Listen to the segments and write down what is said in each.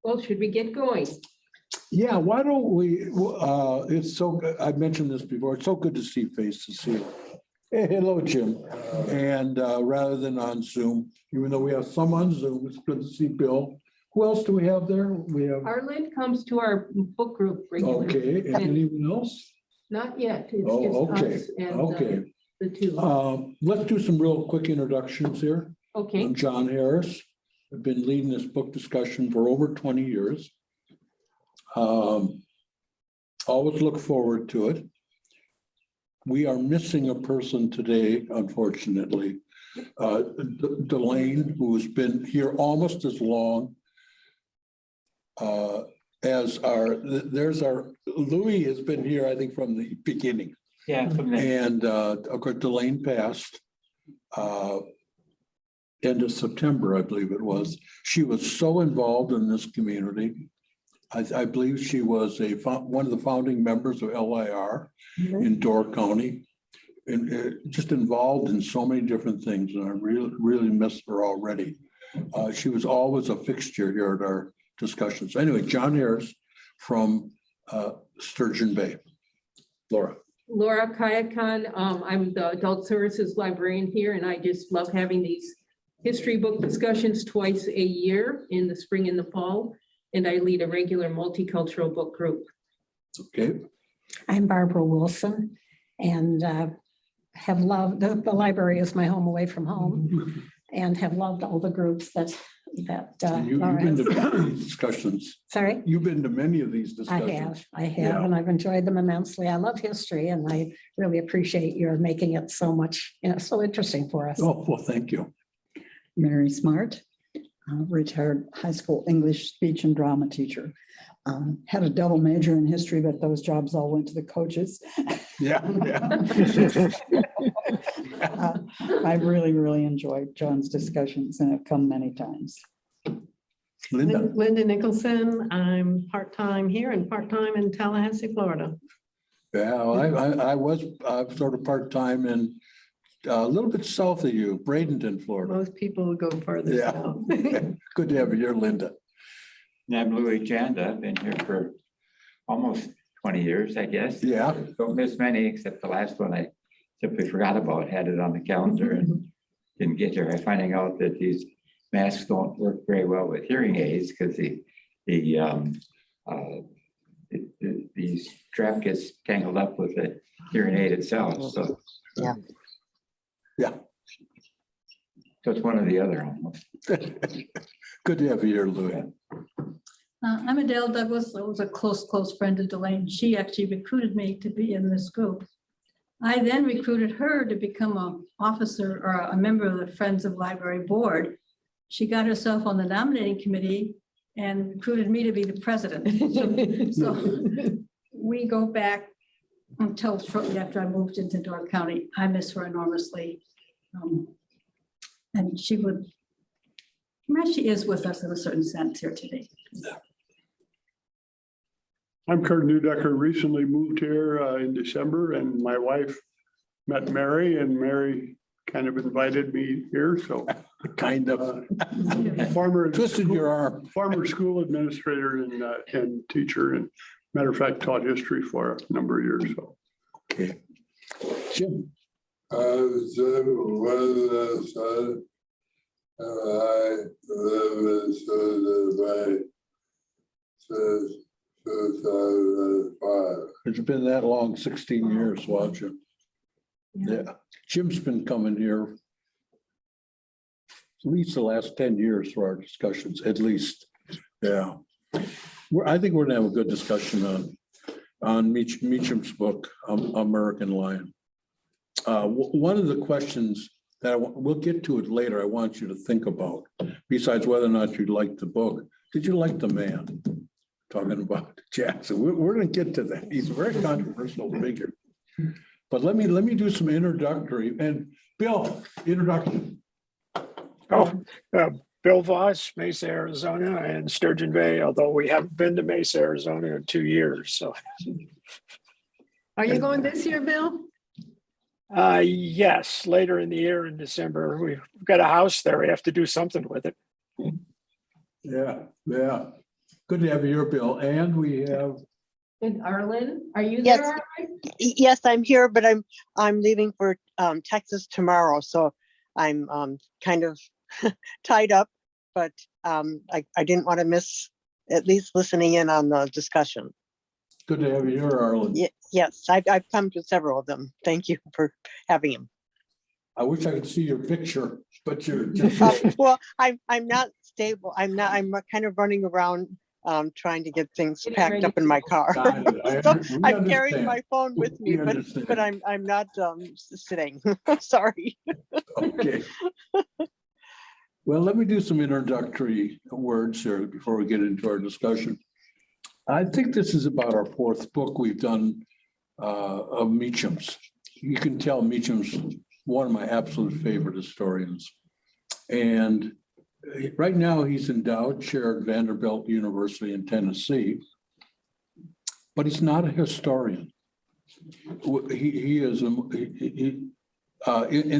Well, should we get going? Yeah, why don't we, it's so, I've mentioned this before, it's so good to see faces here. Hey, hello, Jim. And rather than on Zoom, even though we have some on Zoom, it's good to see Bill. Who else do we have there? We have, Arlen comes to our book group regularly. okay, and anyone else? Not yet. It's Oh, just okay, us and okay. the two. Let's do some real quick introductions here. Okay. I'm John Harris. I've been leading this book discussion for over 20 years. Always look forward to it. We are missing a person today, unfortunately. Delane, who's been here almost as long as there's our, Louis has been here, I think, from the beginning. Yeah. And of course, Delane passed end of September, I believe it was. She was so involved in this community. I believe she was one of the founding members of LIR in Door County, and just involved in so many different things. And I really miss her already. She was always a fixture here at our discussions. Anyway, John Harris from Sturgeon Bay. Laura. Laura Kayakan. I'm the adult services librarian here, and I just love having these history book discussions twice a year in the spring and the fall. And I lead a regular multicultural book group. Okay. I'm Barbara Wilson, and have loved, the library is my home away from home, and have loved all the groups that You've been to many discussions. Sorry? You've been to many of these discussions. I have, Yeah. and I've enjoyed them immensely. I love history, and I really appreciate your making it so much, so interesting for us. Oh, well, thank you. Mary Smart, retired high school English speech and drama teacher. Had a double major in history, but those jobs all went to the coaches. Yeah. I've really enjoyed John's discussions and have come many times. Linda. Linda Nicholson. I'm part-time here and part-time in Tallahassee, Florida. Yeah, I was sort of part-time and a little bit south of you, Bradenton, Florida. Most people will go further Yeah. south. Good to have you here, Linda. And I'm Louis Janda. I've been here for almost 20 years, I guess. Yeah. Don't miss many, except the last one I simply forgot about, had it on the calendar and didn't get here. I'm finding out that these masks don't work very well with hearing aids because the strap gets tangled up with the hearing aid itself. So Yeah. So it's one or the other almost. Good to have you here, Louis. I'm Adele Douglas. I was a close friend of Delane. She actually recruited me to be in this group. I then recruited her to become an officer or a member of the Friends of Library Board. She got herself on the nominating committee and recruited me to be the president. So we go back until shortly after I moved into Door County. I miss her enormously. And she is with us in a certain sense here today. I'm Kurt Newdecker, recently moved here in December, and my wife met Mary, and Mary kind of invited me here, so. Kind of. Former Twisted your arm. Former school administrator and teacher, and matter of fact, taught history for a number of years, so. Okay. Jim. I live in Southern Bay since 2005. It's been that long, 16 years, watch it. Yeah. Jim's been coming here at least the last 10 years for our discussions, at least. Yeah. I think we're gonna have a good discussion on Meacham's book, American Lion. One of the questions that we'll get to it later, I want you to think about, besides whether or not you liked the book, did you like the man? Talking about Jackson. We're going to get to that. He's a very controversial figure. But let me do some introductory. And Bill, introduction. Bill Voss, Mesa, Arizona, and Sturgeon Bay, although we haven't been to Mesa, Arizona in 2 years. So, Are you going this year, Bill? yes, later in the year in December. We've got a house there. We have to do something with it. Yeah, yeah. Good to have you here, Bill. And we have, And Arlen, are you Yes. there? Arlen? Yes, I'm here, but I'm leaving for Texas tomorrow, so I'm kind of tied up. But I didn't want to miss at least listening in on the discussion. good to have you here, Arlen. Yes, I've come to several of them. Thank you for having him. I wish I could see your picture, but you're just. Well, I'm not stable. I'm kind of running around trying to get things Getting packed ready up in to my go. car. So I'm carrying my phone with me, but I'm not sitting. Sorry. Okay. Well, let me do some introductory words here before we get into our discussion. I think this is about our fourth book we've done of Meacham's. You can tell Meacham's one of my absolute favorite historians. And right now he's endowed chair at Vanderbilt University in Tennessee, but he's not a historian. He is in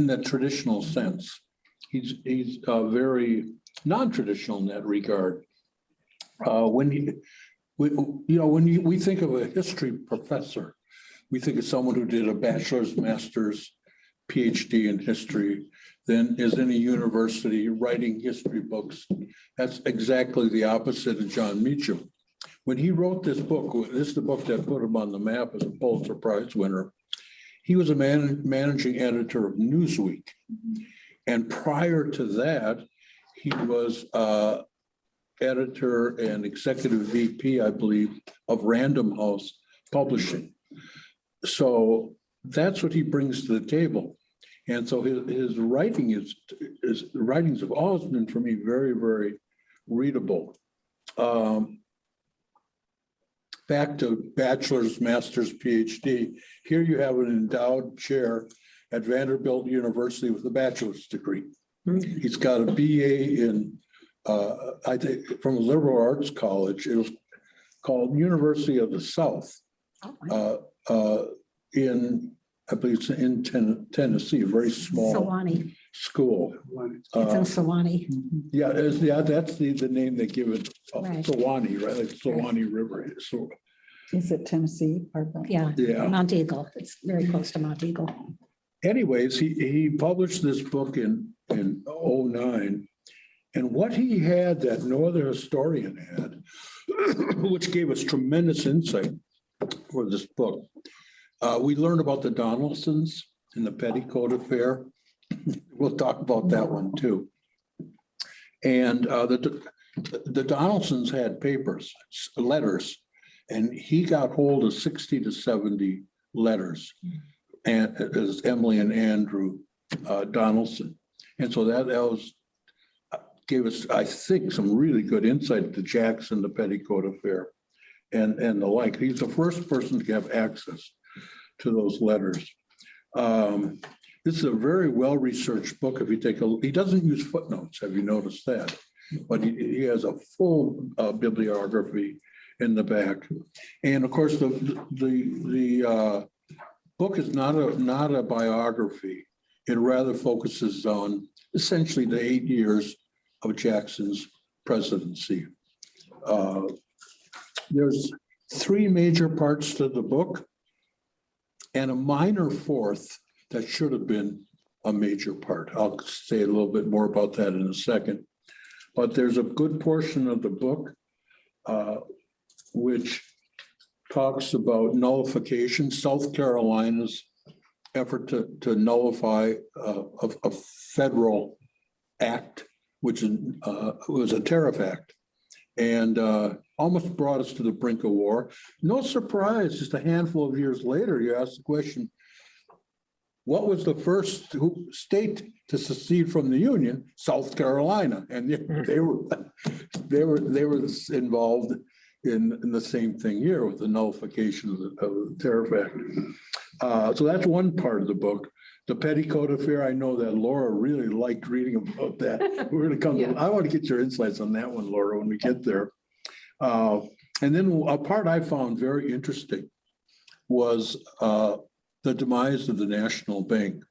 the traditional sense. He's very non-traditional in that regard. When we think of a history professor, we think of someone who did a bachelor's, master's, PhD in history, then is in a university writing history books. That's exactly the opposite of Jon Meacham. When he wrote this book, this is the book that put him on the map as a Pulitzer Prize winner. He was a managing editor of Newsweek. And prior to that, he was editor and executive VP, I believe, of Random House Publishing. So that's what he brings to the table. And so his writings have always been for me very, very readable. Back to bachelor's, master's, PhD. Here you have an endowed chair at Vanderbilt University with a bachelor's degree. He's got a BA in, I think, from a liberal arts college. It was called University of the South in, I believe it's in Tennessee, a very small Sewanee. school. It's in Sewanee. Yeah, that's the name they give it, Right. Sewanee, right? Like Sewanee River. So, Is it Tennessee? Barbara? Yeah, yeah. Mount Eagle. It's very close to Mount Eagle. Anyways, he published this book in 2009. And what he had that no other historian had, which gave us tremendous insight for this book. We learned about the Donaldsons and the Petticoat Affair. We'll talk about that one too. And the Donaldsons had papers, letters, and he got hold of 60 to 70 letters. And as Emily and Andrew Donaldson. And so that gave us, I think, some really good insight to Jackson, the Petticoat Affair, and the like. He's the first person to have access to those letters. This is a very well-researched book. If you take he doesn't use footnotes. Have you noticed that? But he has a full bibliography in the back. And of course, the book is not a biography. It rather focuses on essentially the 8 years of Jackson's presidency. There's 3 major parts to the book and a minor fourth that should have been a major part. I'll say a little bit more about that in a second. But there's a good portion of the book which talks about nullification, South Carolina's effort to nullify a federal act, which was a tariff act, and almost brought us to the brink of war. No surprise, just a handful of years later, you ask the question, what was the first state to secede from the Union? South Carolina, and they were involved in the same thing here with the nullification of the Tariff Act. So that's one part of the book. The Petticoat Affair, I know that Laura really liked reading about that. We're going to come to, I want to get your insights on that one, Laura, when we get there. And then a part I found very interesting was the demise of the National Bank.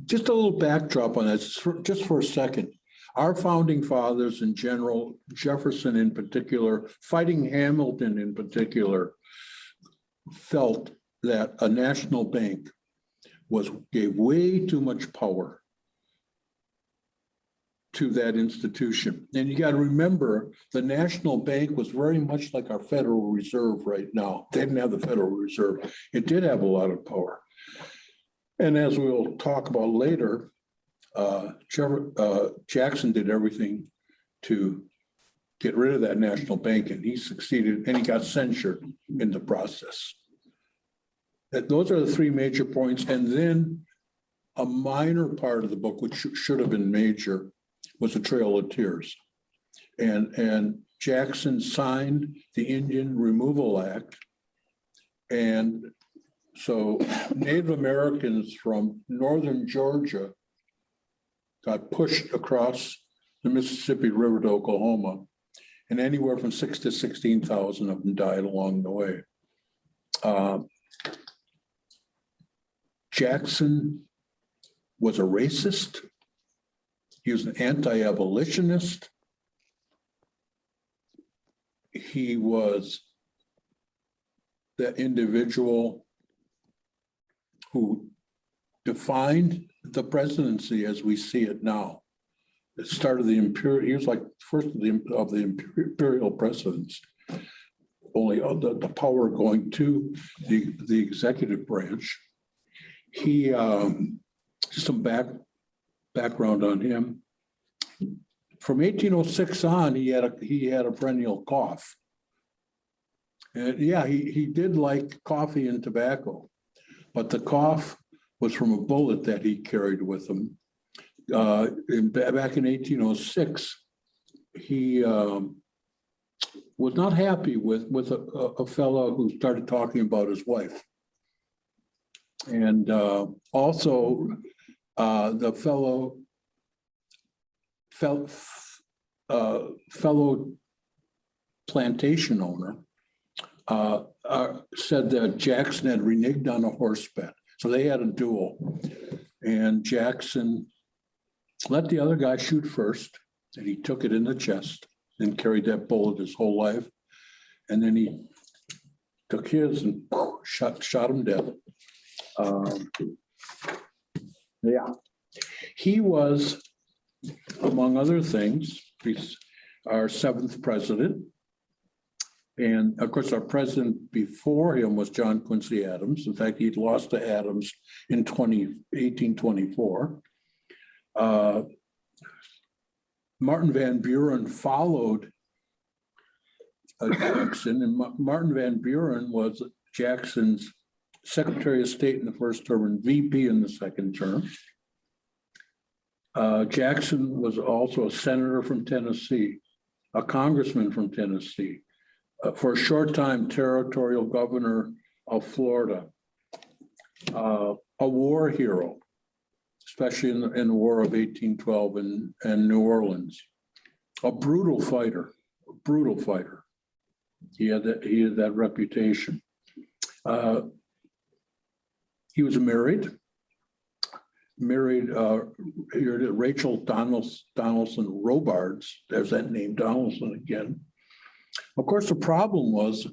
Just a little backdrop on that, just for a second. our founding fathers in general, Jefferson in particular, fighting Hamilton in particular, felt that a national bank gave way too much power to that institution. And you got to remember, the national bank was very much like our Federal Reserve right now. They didn't have the Federal Reserve. It did have a lot of power. And as we'll talk about later, Jackson did everything to get rid of that national bank, and he succeeded, and he got censured in the process. Those are the three major points. And then a minor part of the book, which should have been major, was the Trail of Tears. And Jackson signed the Indian Removal Act. And so Native Americans from northern Georgia got pushed across the Mississippi River to Oklahoma, and anywhere from 6,000 to 16,000 of them died along the way. Jackson was a racist. He was an anti-abolitionist. He was that individual who defined the presidency as we see it now. It started the imperial, he was like first of the imperial presidents, only the power going to the executive branch. He, some background on him. From 1806 on, he had a perennial cough. And yeah, he did like coffee and tobacco, but the cough was from a bullet that he carried with him. Back in 1806, he was not happy with a fellow who started talking about his wife. And also the fellow plantation owner said that Jackson had reneged on a horse bet. So they had a duel, and Jackson let the other guy shoot first, and he took it in the chest and carried that bullet his whole life. And then he took his and shot him dead. Yeah, he was, among other things, our seventh president. And of course, our president before him was John Quincy Adams. In fact, he'd lost to Adams in 1824. Martin Van Buren followed Jackson, and Martin Van Buren was Jackson's Secretary of State in the first term and VP in the second term. Jackson was also a senator from Tennessee, a congressman from Tennessee, for a short time, territorial governor of Florida, a war hero, especially in the War of 1812 and New Orleans, a brutal fighter. He had that reputation. He was married Rachel Donaldson Robards. There's that name, Donaldson again. Of course, the problem was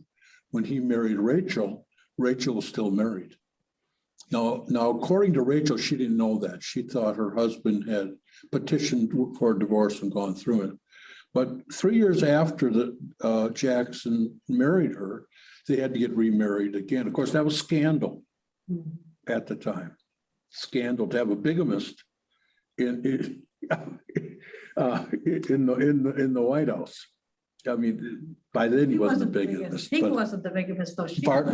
when he married Rachel was still married. Now, according to Rachel, she didn't know that. She thought her husband had petitioned for a divorce and gone through it. But 3 years after Jackson married her, they had to get remarried again. Of course, that was scandal at the time. Scandal to have a bigamist in the White House. I mean, by then he wasn't the bigamist. He wasn't the bigamist, though.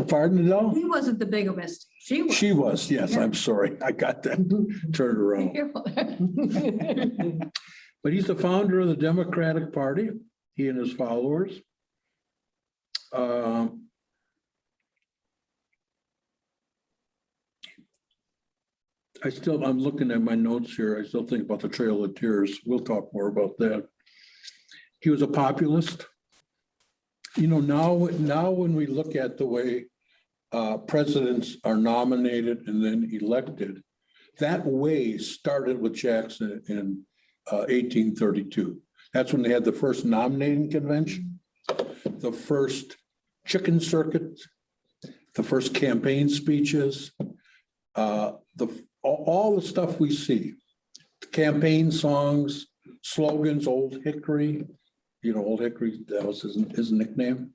Pardon, though? He wasn't the bigamist. She was. She was, yes, yeah. I'm sorry. I got that turned around. But he's the founder of the Democratic Party, he and his followers. I'm looking at my notes here. I still think about the Trail of Tears. We'll talk more about that. He was a populist. You know, now when we look at the way presidents are nominated and then elected, that way started with Jackson and 1832. That's when they had the first nominating convention, the first chicken circuit, the first campaign speeches, all the stuff we see, campaign songs, slogans, Old Hickory, Old Hickory, that was his nickname.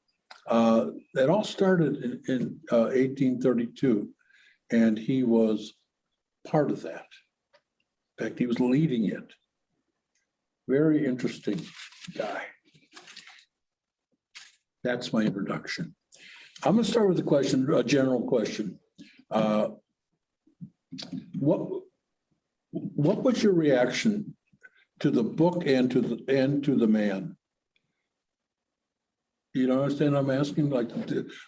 That all started in 1832, and he was part of that. In fact, he was leading it. Very interesting guy. That's my introduction. I'm going to start with a general question. What was your reaction to the book and to the man? You don't understand? I'm asking, like,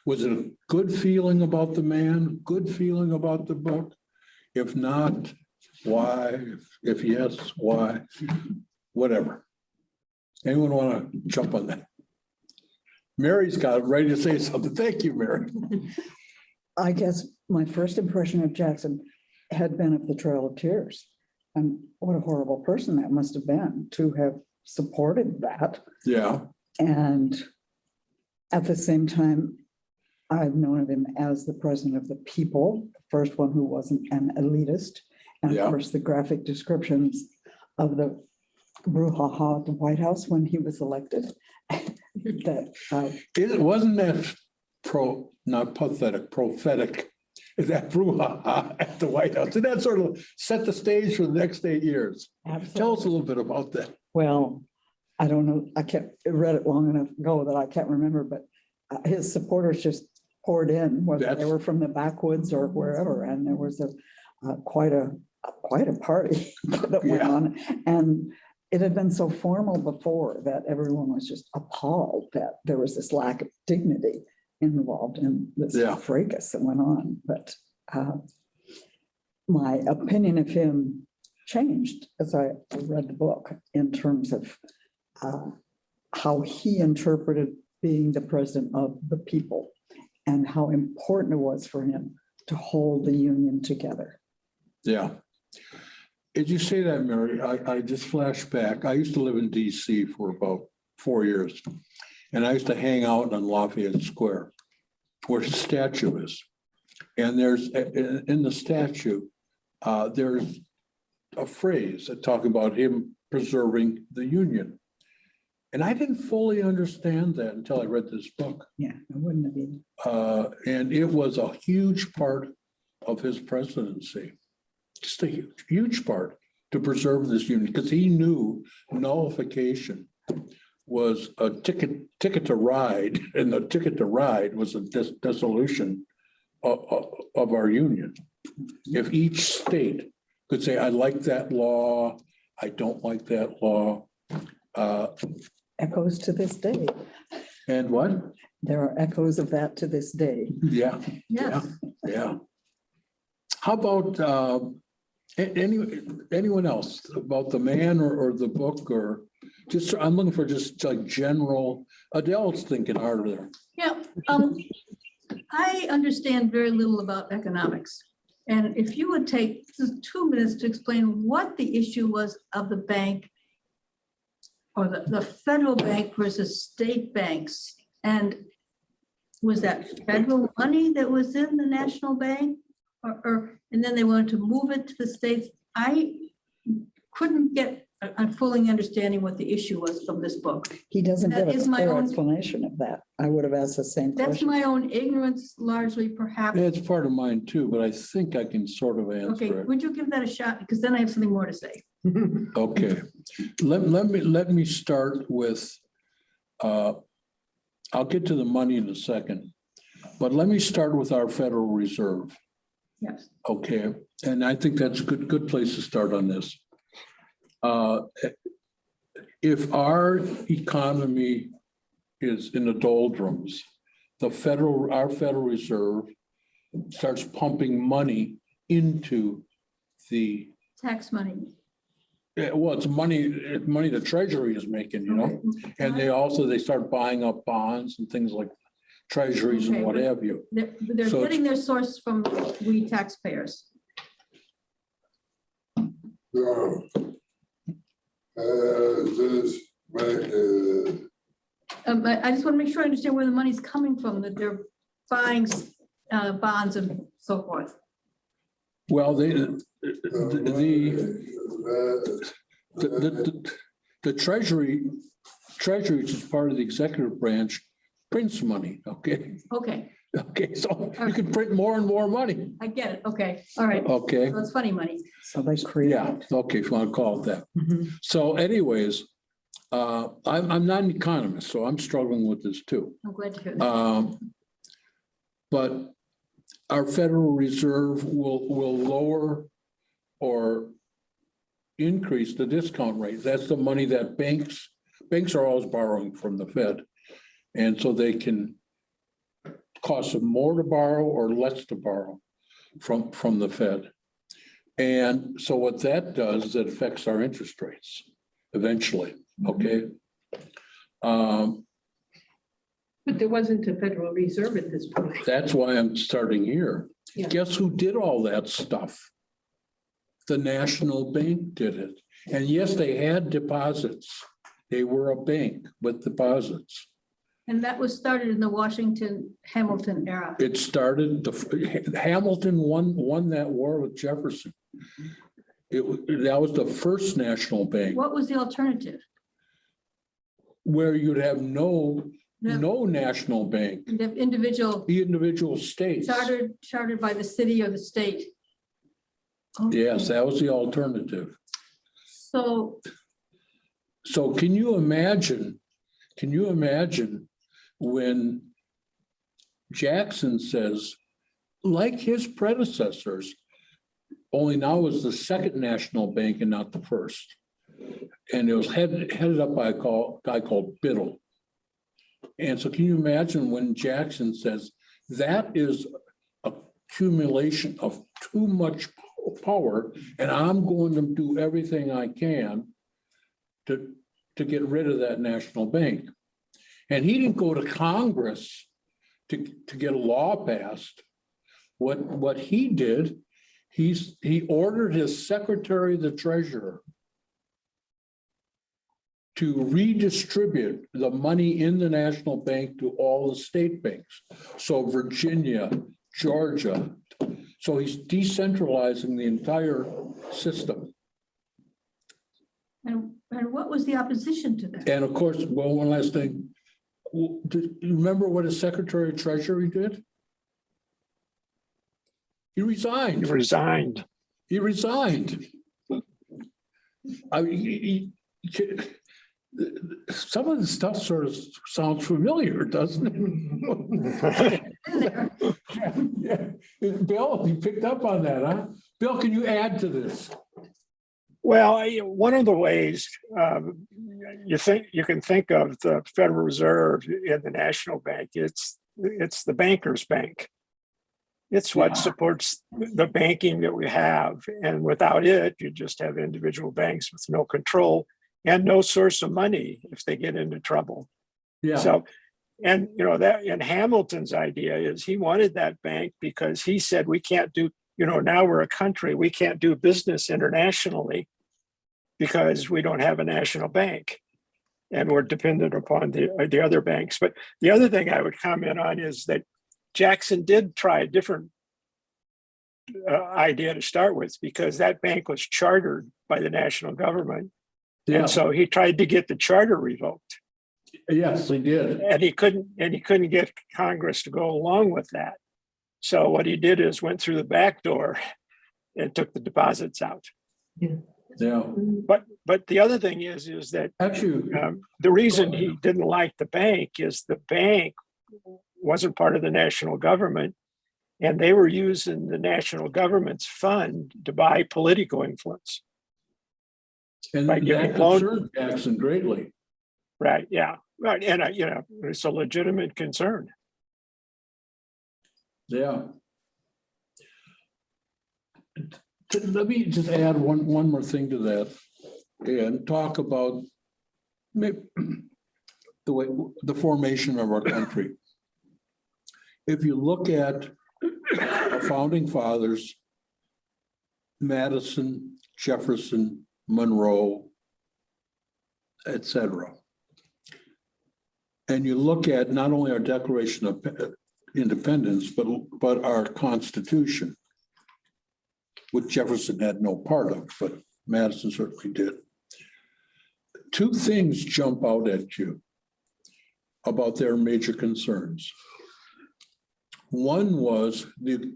was it a good feeling about the man? Good feeling about the book? If not, why? If yes, why? Whatever. Anyone want to jump on that? Mary's got it ready to say something. Thank you, Mary. I guess my first impression of Jackson had been of the Trail of Tears. And what a horrible person that must have been to have supported that. Yeah. And at the same time, I've known of him as the president of the people, the first one who wasn't an elitist. And Yeah. of course, the graphic descriptions of the brouhaha at the White House when he was elected. Wasn't that not pathetic, prophetic, that brouhaha at the White House? And that sort of set the stage for the next 8 years. Absolutely. Tell us a little bit about that. Well, I don't know. I read it long enough ago that I can't remember, but his supporters just poured in, whether they were from the backwoods or wherever, and there was quite a party that went on. And it had been so formal before that everyone was just appalled that there was this lack of dignity involved in this fracas that went on. But my opinion of him changed as I read the book in terms of how he interpreted being the president of the people and how important it was for him to hold the Union together. Yeah. Did you say that, Mary? I just flashed back. I used to live in DC for about 4 years, and I used to hang out on Lafayette Square where his statue is. And there's in the statue, there's a phrase that talks about him preserving the Union. And I didn't fully understand that until I read this book. Yeah, it wouldn't have been. And it was a huge part of his presidency. Just a huge part to preserve this union, because he knew nullification was a ticket to ride, and the ticket to ride was a dissolution of our union. If each state could say, I like that law, I don't like that law. Echoes to this day. And what? There are echoes of that to this day. Yeah. Yes. Yeah. How about anyone else about the man or the book, or just, I'm looking for just like general, Adele's thinking harder there. Yeah, I understand very little about economics. And if you would take just 2 minutes to explain what the issue was of the bank or the federal bank versus state banks. And was that federal money that was in the national bank? And then they wanted to move it to the states. I couldn't get a fully understanding what the issue was from this book. He doesn't That give a is my clear own- explanation of that. I would have asked the same That's question. my own ignorance largely, perhaps. It's part of mine too, but I think I can sort of Okay, answer it. would you give that a shot? Because then I have something more to say. Okay, let me start with, I'll get to the money in a second, but let me start with our Federal Reserve. Yes. Okay, and I think that's a good place to start on this. If our economy is in the doldrums, our Federal Reserve starts pumping money into the, Tax money. well, it's money the Treasury is making, you know? Okay. And they start buying up bonds and things like treasuries and Okay, what but have you. They're So getting their source from we taxpayers. No. This bank, I just want to make sure I understand where the money's coming from, that they're buying bonds and so forth. Well, the Treasury, which is part of the executive branch, prints money, okay? Okay, Okay, so you can print more and more money, I get it. Okay, all right. okay? So it's funny money. So they create. Yeah, okay, if you want to call it that. Mhm. So anyways, I'm not an economist, so I'm struggling with this too. I'm glad to hear that. But our Federal Reserve will lower or increase the discount rate. That's the money that banks are always borrowing from the Fed. And so they can cost them more to borrow or less to borrow from the Fed. And so what that does is it affects our interest rates eventually, okay? But there wasn't a Federal Reserve at this point. That's why I'm starting here. Yeah. Guess who did all that stuff? The National Bank did it. And yes, they had deposits. They were a bank with deposits. And that was started in the Washington-Hamilton era. It started, Hamilton won that war with Jefferson. That was the first national bank What was the alternative? where you'd have no national bank, The individual the individual states. chartered by the city or the state. Yes, that was the alternative. So, So can you imagine when Jackson says, like his predecessors, only now is the second national bank and not the first. And it was headed up by a guy called Biddle. And so can you imagine when Jackson says, that is accumulation of too much power, and I'm going to do everything I can to get rid of that national bank. And he didn't go to Congress to get a law passed. What he did, he ordered his Secretary of the Treasurer to redistribute the money in the national bank to all the state banks. So Virginia, Georgia. So he's decentralizing the entire system. and what was the opposition to that? And of course, well, one last thing. Do you remember what his Secretary of Treasury did? He He resigned. resigned. He resigned. I mean, some of the stuff sort of sounds familiar, doesn't it? Yeah. Bill, you picked up on that, huh? Bill, can you add to this? Well, one of the ways you can think of the Federal Reserve in the national bank, it's the banker's bank. It's what supports the banking that we have. And without it, you just have individual banks with no control and no source of money if they get into trouble. Yeah. So, and that, and Hamilton's idea is he wanted that bank because he said we can't do, now we're a country, we can't do business internationally because we don't have a national bank and we're dependent upon the other banks. But the other thing I would comment on is that Jackson did try a different idea to start with because that bank was chartered by the national government. Yeah. And so he tried to get the charter revoked. Yes, he did. And he couldn't get Congress to go along with that. So what he did is went through the back door and took the deposits out. Yeah. But the other thing is that Actually, the reason he didn't like the bank is the bank wasn't part of the national government, and they were using the national government's fund to buy political influence. and by that giving loan- concerned Jackson greatly. Right? Yeah. Right. And it's a legitimate concern. Yeah. Let me just add one more thing to that and talk about maybe the formation of our country. If you look at our founding fathers, Madison, Jefferson, Monroe, et cetera. And you look at not only our Declaration of Independence, but our Constitution, which Jefferson had no part of, but Madison certainly did. Two things jump out at you about their major concerns. One was the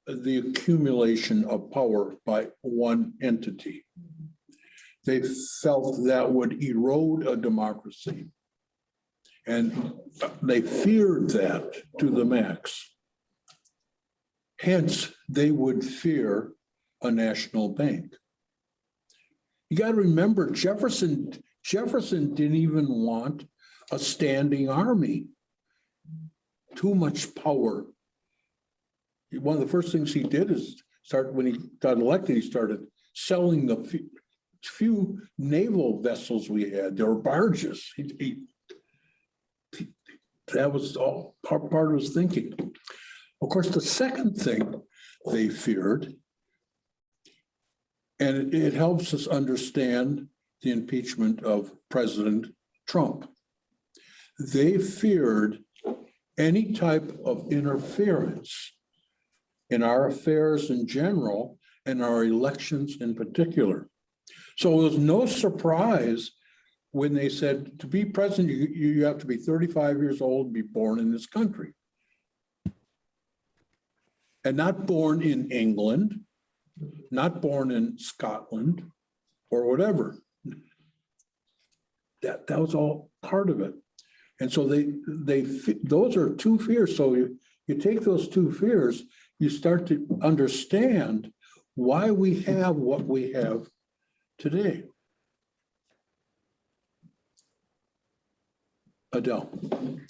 accumulation of power by one entity. They felt that would erode a democracy. And they feared that to the max. Hence, they would fear a national bank. You got to remember, Jefferson didn't even want a standing army. Too much power. One of the first things he did is when he got elected, he started selling the few naval vessels we had. There were barges. That was all part of his thinking. Of course, the second thing they feared, and it helps us understand the impeachment of President Trump. They feared any type of interference in our affairs in general and our elections in particular. So it was no surprise when they said to be president, you have to be 35 years old and be born in this country. And not born in England, not born in Scotland or whatever. That was all part of it. And so those are two fears. So you take those two fears, you start to understand why we have what we have today. Adele.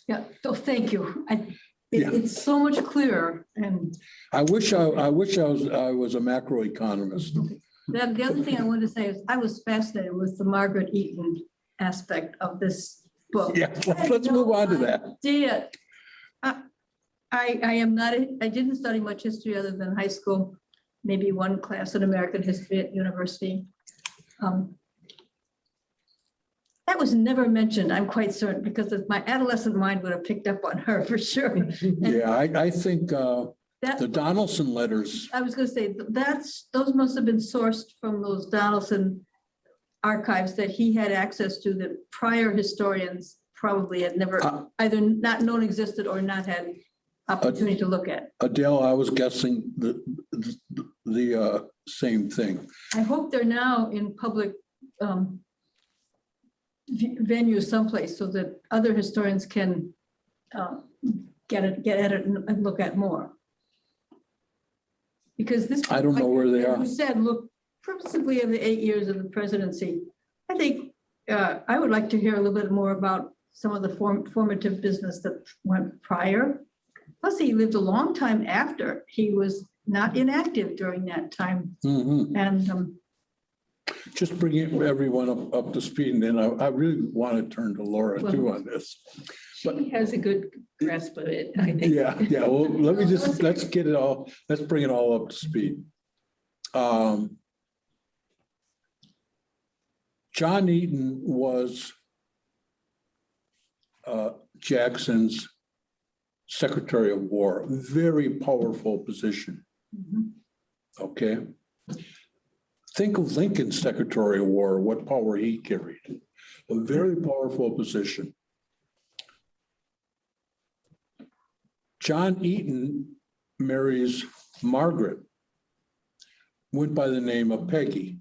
Yeah, so thank you. Yeah. It's so much clearer, and I wish I was a macroeconomist. then the other thing I wanted to say is I was fascinated with the Margaret Eaton aspect of this book. Yeah, let's move on to that. Idea. I didn't study much history other than high school, maybe one class in American history at university. That was never mentioned, I'm quite certain, because my adolescent mind would have picked up on her for sure. Yeah, I think the Donaldson letters. I was going to say, those must have been sourced from those Donaldson archives that he had access to that prior historians probably had never either not known existed or not had opportunity to look at. Adele, I was guessing the same thing. I hope they're now in public venue someplace so that other historians can get at it and look at more. Because this, I don't know where they are. You said, look principally at the 8 years of the presidency. I think I would like to hear a little bit more about some of the formative business that went prior. Plus, he lived a long time after. He was not inactive during that time. Mm-hmm. And just bringing everyone up to speed, and then I really want to turn to Laura too on this. She has a good grasp of it, I think. Yeah. Well, let's bring it all up to speed. John Eaton was Jackson's Secretary of War, very powerful position. Okay. Think of Lincoln's Secretary of War, what power he carried. A very powerful position. John Eaton marries Margaret, went by the name of Peggy.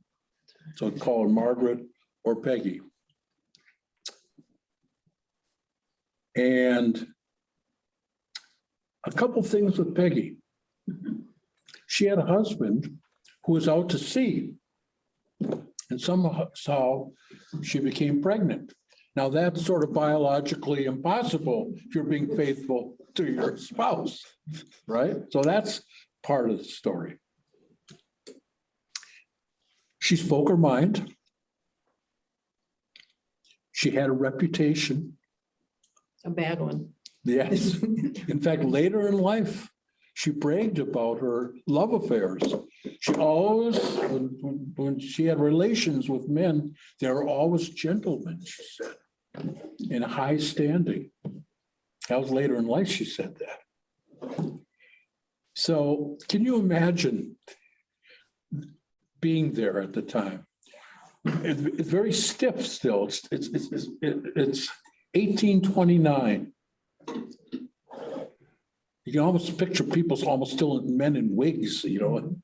So called Margaret or Peggy. And a couple things with Peggy. She had a husband who was out to sea. And somehow she became pregnant. Now that's sort of biologically impossible if you're being faithful to your spouse, right? So that's part of the story. She spoke her mind. She had a reputation. A bad one. Yes. In fact, later in life, she bragged about her love affairs. She always, when she had relations with men, they were always gentlemen, she said, in high standing. That was later in life she said that. So can you imagine being there at the time? It's very stiff still. It's 1829. You can almost picture people's almost still men in wigs, you know.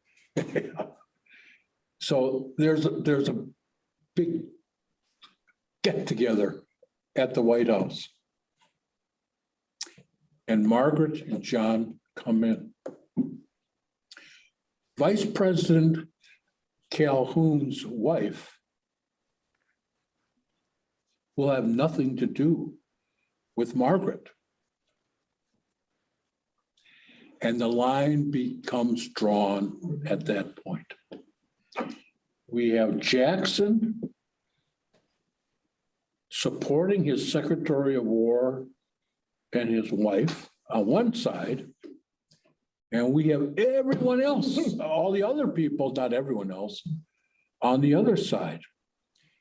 So there's a big get together at the White House. And Margaret and John come in. Vice President Calhoun's wife will have nothing to do with Margaret. And the line becomes drawn at that point. We have Jackson supporting his Secretary of War and his wife on one side. And we have everyone else, all the other people, not everyone else, on the other side.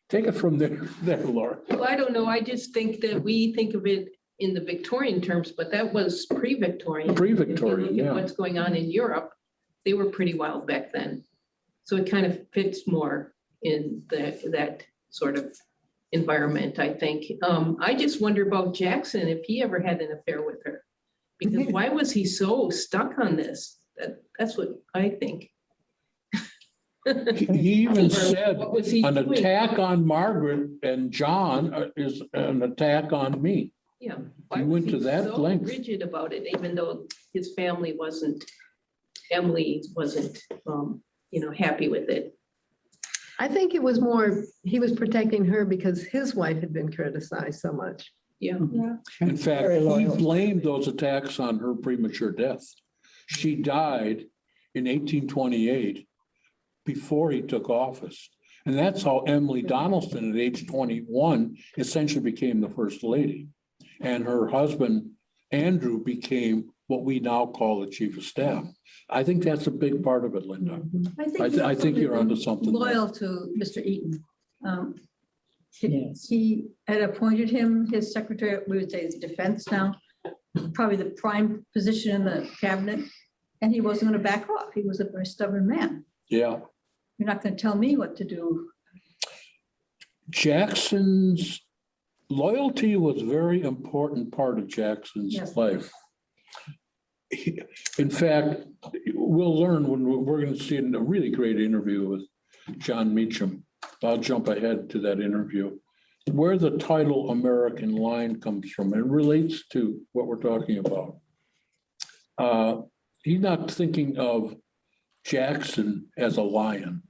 Take it from there, Laura. Well, I don't know. I just think that we think of it in the Victorian terms, but that was pre-Victorian. Pre-Victorian, If you look at yeah. what's going on in Europe, they were pretty wild back then. So it kind of fits more in that sort of environment, I think. I just wonder about Jackson, if he ever had an affair with her. Because why was he so stuck on this? That's what I think. He even said What was he an doing? attack on Margaret and John is an attack on me. Yeah. He Why went was to that so length. rigid about it, even though his family wasn't, Emily wasn't, happy with it. I think it was more, he was protecting her because his wife had been criticized so much. Yeah. In fact, Very he loyal. blamed those attacks on her premature death. She died in 1828 before he took office. And that's how Emily Donaldson at age 21 essentially became the first lady. And her husband, Andrew, became what we now call the chief of staff. I think that's a big part of it, Linda. I think you're onto something there. Loyal to Mr. Eaton. Yes. He had appointed him his secretary, we would say his defense now, probably the prime position in the cabinet. And he wasn't going to back off. He was a very stubborn man. Yeah. You're not going to tell me what to do. Jackson's loyalty was a very important part of Jackson's Yes. life. In fact, we'll learn when we're going to see a really great interview with Jon Meacham. I'll jump ahead to that interview, where the title American Lion comes from. It relates to what we're talking about. He's not thinking of Jackson as a lion.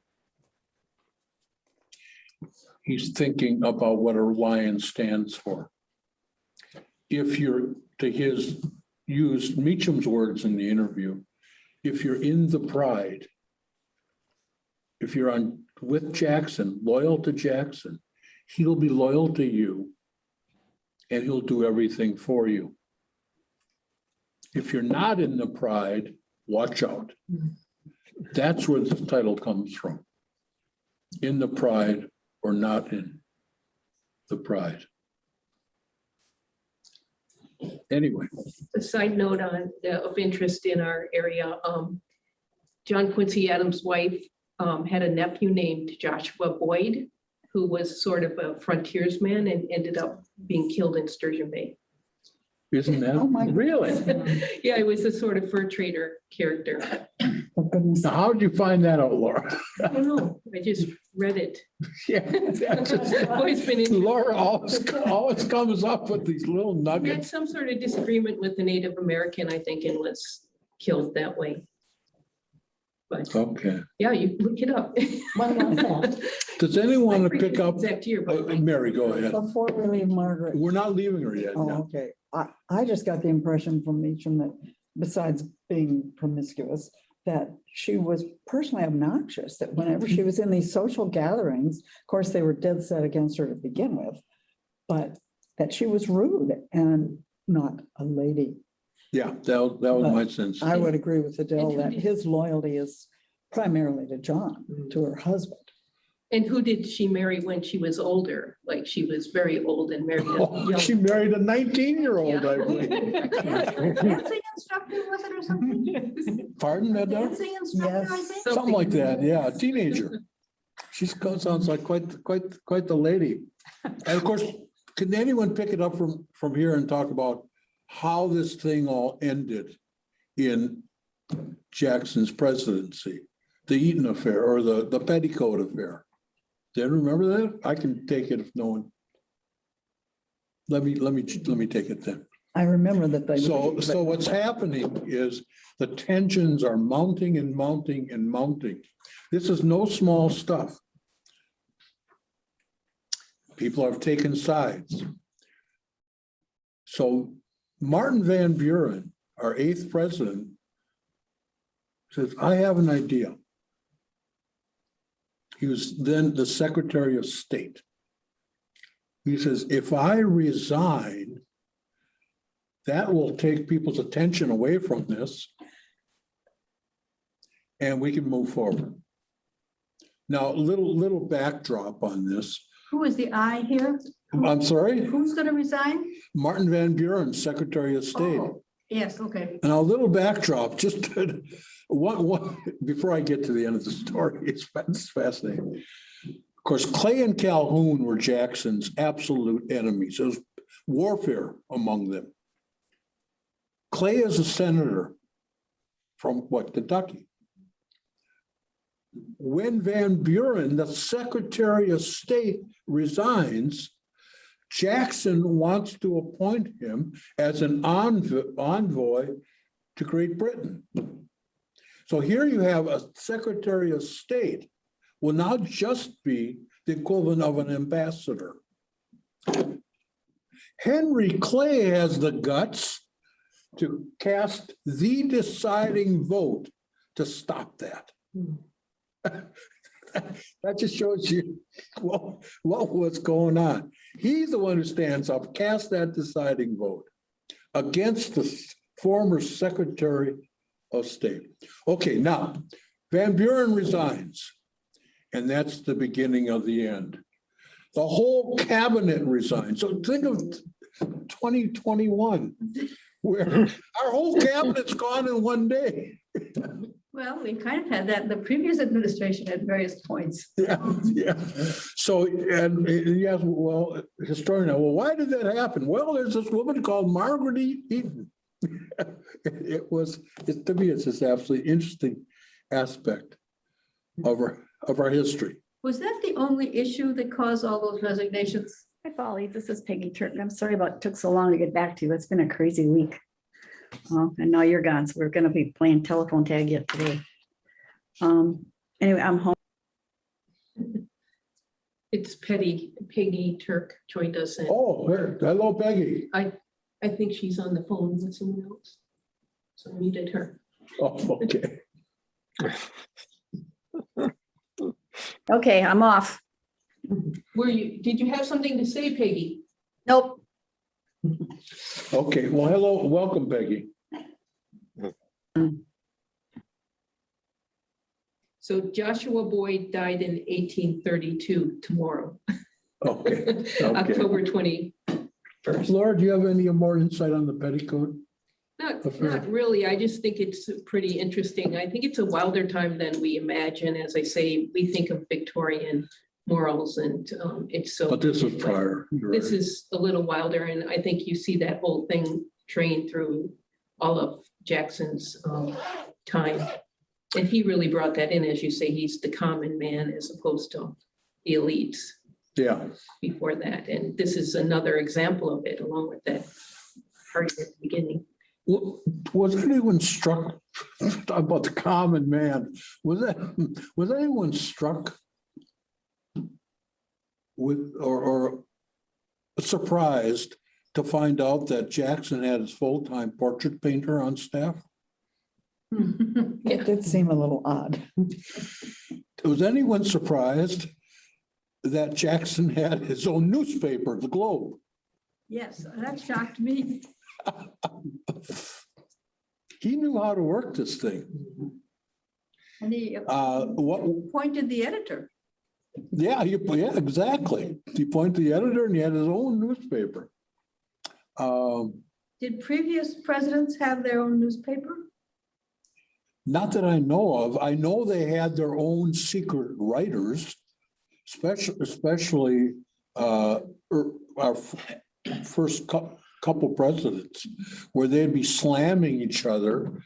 He's thinking about what a lion stands for. If you're, to his, used Meacham's words in the interview, if you're in the pride, if you're on with Jackson, loyal to Jackson, he'll be loyal to you and he'll do everything for you. If you're not in the pride, watch out. That's where the title comes from. In the pride or not in the pride. Anyway. A side note of interest in our area, John Quincy Adams' wife had a nephew named Joshua Boyd, who was sort of a frontiersman and ended up being killed in Sturgeon Bay. Isn't that Oh, my really? Yeah, he was a sort of fur trader character. For goodness. Now, how did you find that out, Laura? I don't know, I just read it. Yeah, that's just- Always been interested. Laura always comes up with these little He had nuggets. some sort of disagreement with the Native American, I think, and was killed that way. But Okay. yeah, you look it up. What about that? Does anyone I want to forget pick the up? exact year, but Mary, go ahead. Before we leave Margaret. We're not leaving her yet. Oh, no. okay. I just got the impression from Meacham that besides being promiscuous, that she was personally obnoxious, that whenever she was in these social gatherings, of course, they were dead set against her to begin with, but that she was rude and not a lady. Yeah, that was my sense. I would agree with Adele And who that did- his loyalty is primarily to John, to her husband. And who did she marry when she was older? Like she was very old and married a Oh, she young. married a 19-year-old, I believe. Dancing instructor, was it, or something? Pardon, Adele? Dancing instructor, I Yes. think. Something like that, yeah, a teenager. Sounds like quite the lady. And of course, can anyone pick it up from here and talk about how this thing all ended in Jackson's presidency? The Eaton affair or the petticoat affair? Do you remember that? I can take it if no one. Let me take it then. I remember that they. So what's happening is the tensions are mounting and mounting and mounting. This is no small stuff. People have taken sides. So Martin Van Buren, our 8th president, says, I have an idea. He was then the Secretary of State. He says, if I resign, that will take people's attention away from this and we can move forward. Now, a little backdrop on this. Who is the I here? I'm sorry, Who's gonna resign? Martin Van Buren, Secretary of State. Oh, yes, okay. And a little backdrop, just one, before I get to the end of the story, it's fascinating. Of course, Clay and Calhoun were Jackson's absolute enemies. There was warfare among them. Clay is a senator from Kentucky. When Van Buren, the Secretary of State, resigns, Jackson wants to appoint him as an envoy to Great Britain. So here you have a Secretary of State will now just be the equivalent of an ambassador. Henry Clay has the guts to cast the deciding vote to stop that. That just shows you what was going on. He's the one who stands up, casts that deciding vote against the former Secretary of State. Okay, now Van Buren resigns, and that's the beginning of the end. The whole cabinet resigns. So think of 2021, where our whole cabinet's gone in one day. Well, we kind of had that in the previous administration at various points. Yeah. So, and yes, well, historian, well, why did that happen? Well, there's this woman called Margaret Eaton. To me, it's this absolutely interesting aspect of our history. Was that the only issue that caused all those resignations? Hi, Polly. This is Peggy Turk. I'm sorry about it took so long to get back to you. It's been a crazy week. Well, and now you're gone, so we're going to be playing telephone tag yet today. Anyway, I'm home. It's Peggy Turk joined us. And Oh, hello, Peggy. I think she's on the phone with someone else. So I muted her. Oh, okay. Okay, I'm off. Did you have something to say, Peggy? Nope. Okay, well, hello, welcome, Peggy. So Joshua Boyd died in 1832 tomorrow, Okay. October 21st. Laura, do you have any more insight on the petticoat? Not really. I just think it's pretty interesting. I think it's a wilder time than we imagine. As I say, we think of Victorian morals and it's so. But this is prior. You're This right. is a little wilder, and I think you see that whole thing trained through all of Jackson's time. And he really brought that in, as you say, he's the common man as opposed to the elites Yeah, before that. And this is another example of it, along with that part at the beginning. was anyone struck about the common man? Was anyone struck with or surprised to find out that Jackson had his full-time portrait painter on staff? It did seem a little odd. Was anyone surprised that Jackson had his own newspaper, the Globe? Yes, that shocked me. knew how to work this thing. And he What, appointed the editor. yeah, yeah, exactly. He appointed the editor and he had his own newspaper. Did previous presidents have their own newspaper? Not that I know of. I know they had their own secret writers, especially our first couple presidents, where they'd be slamming each other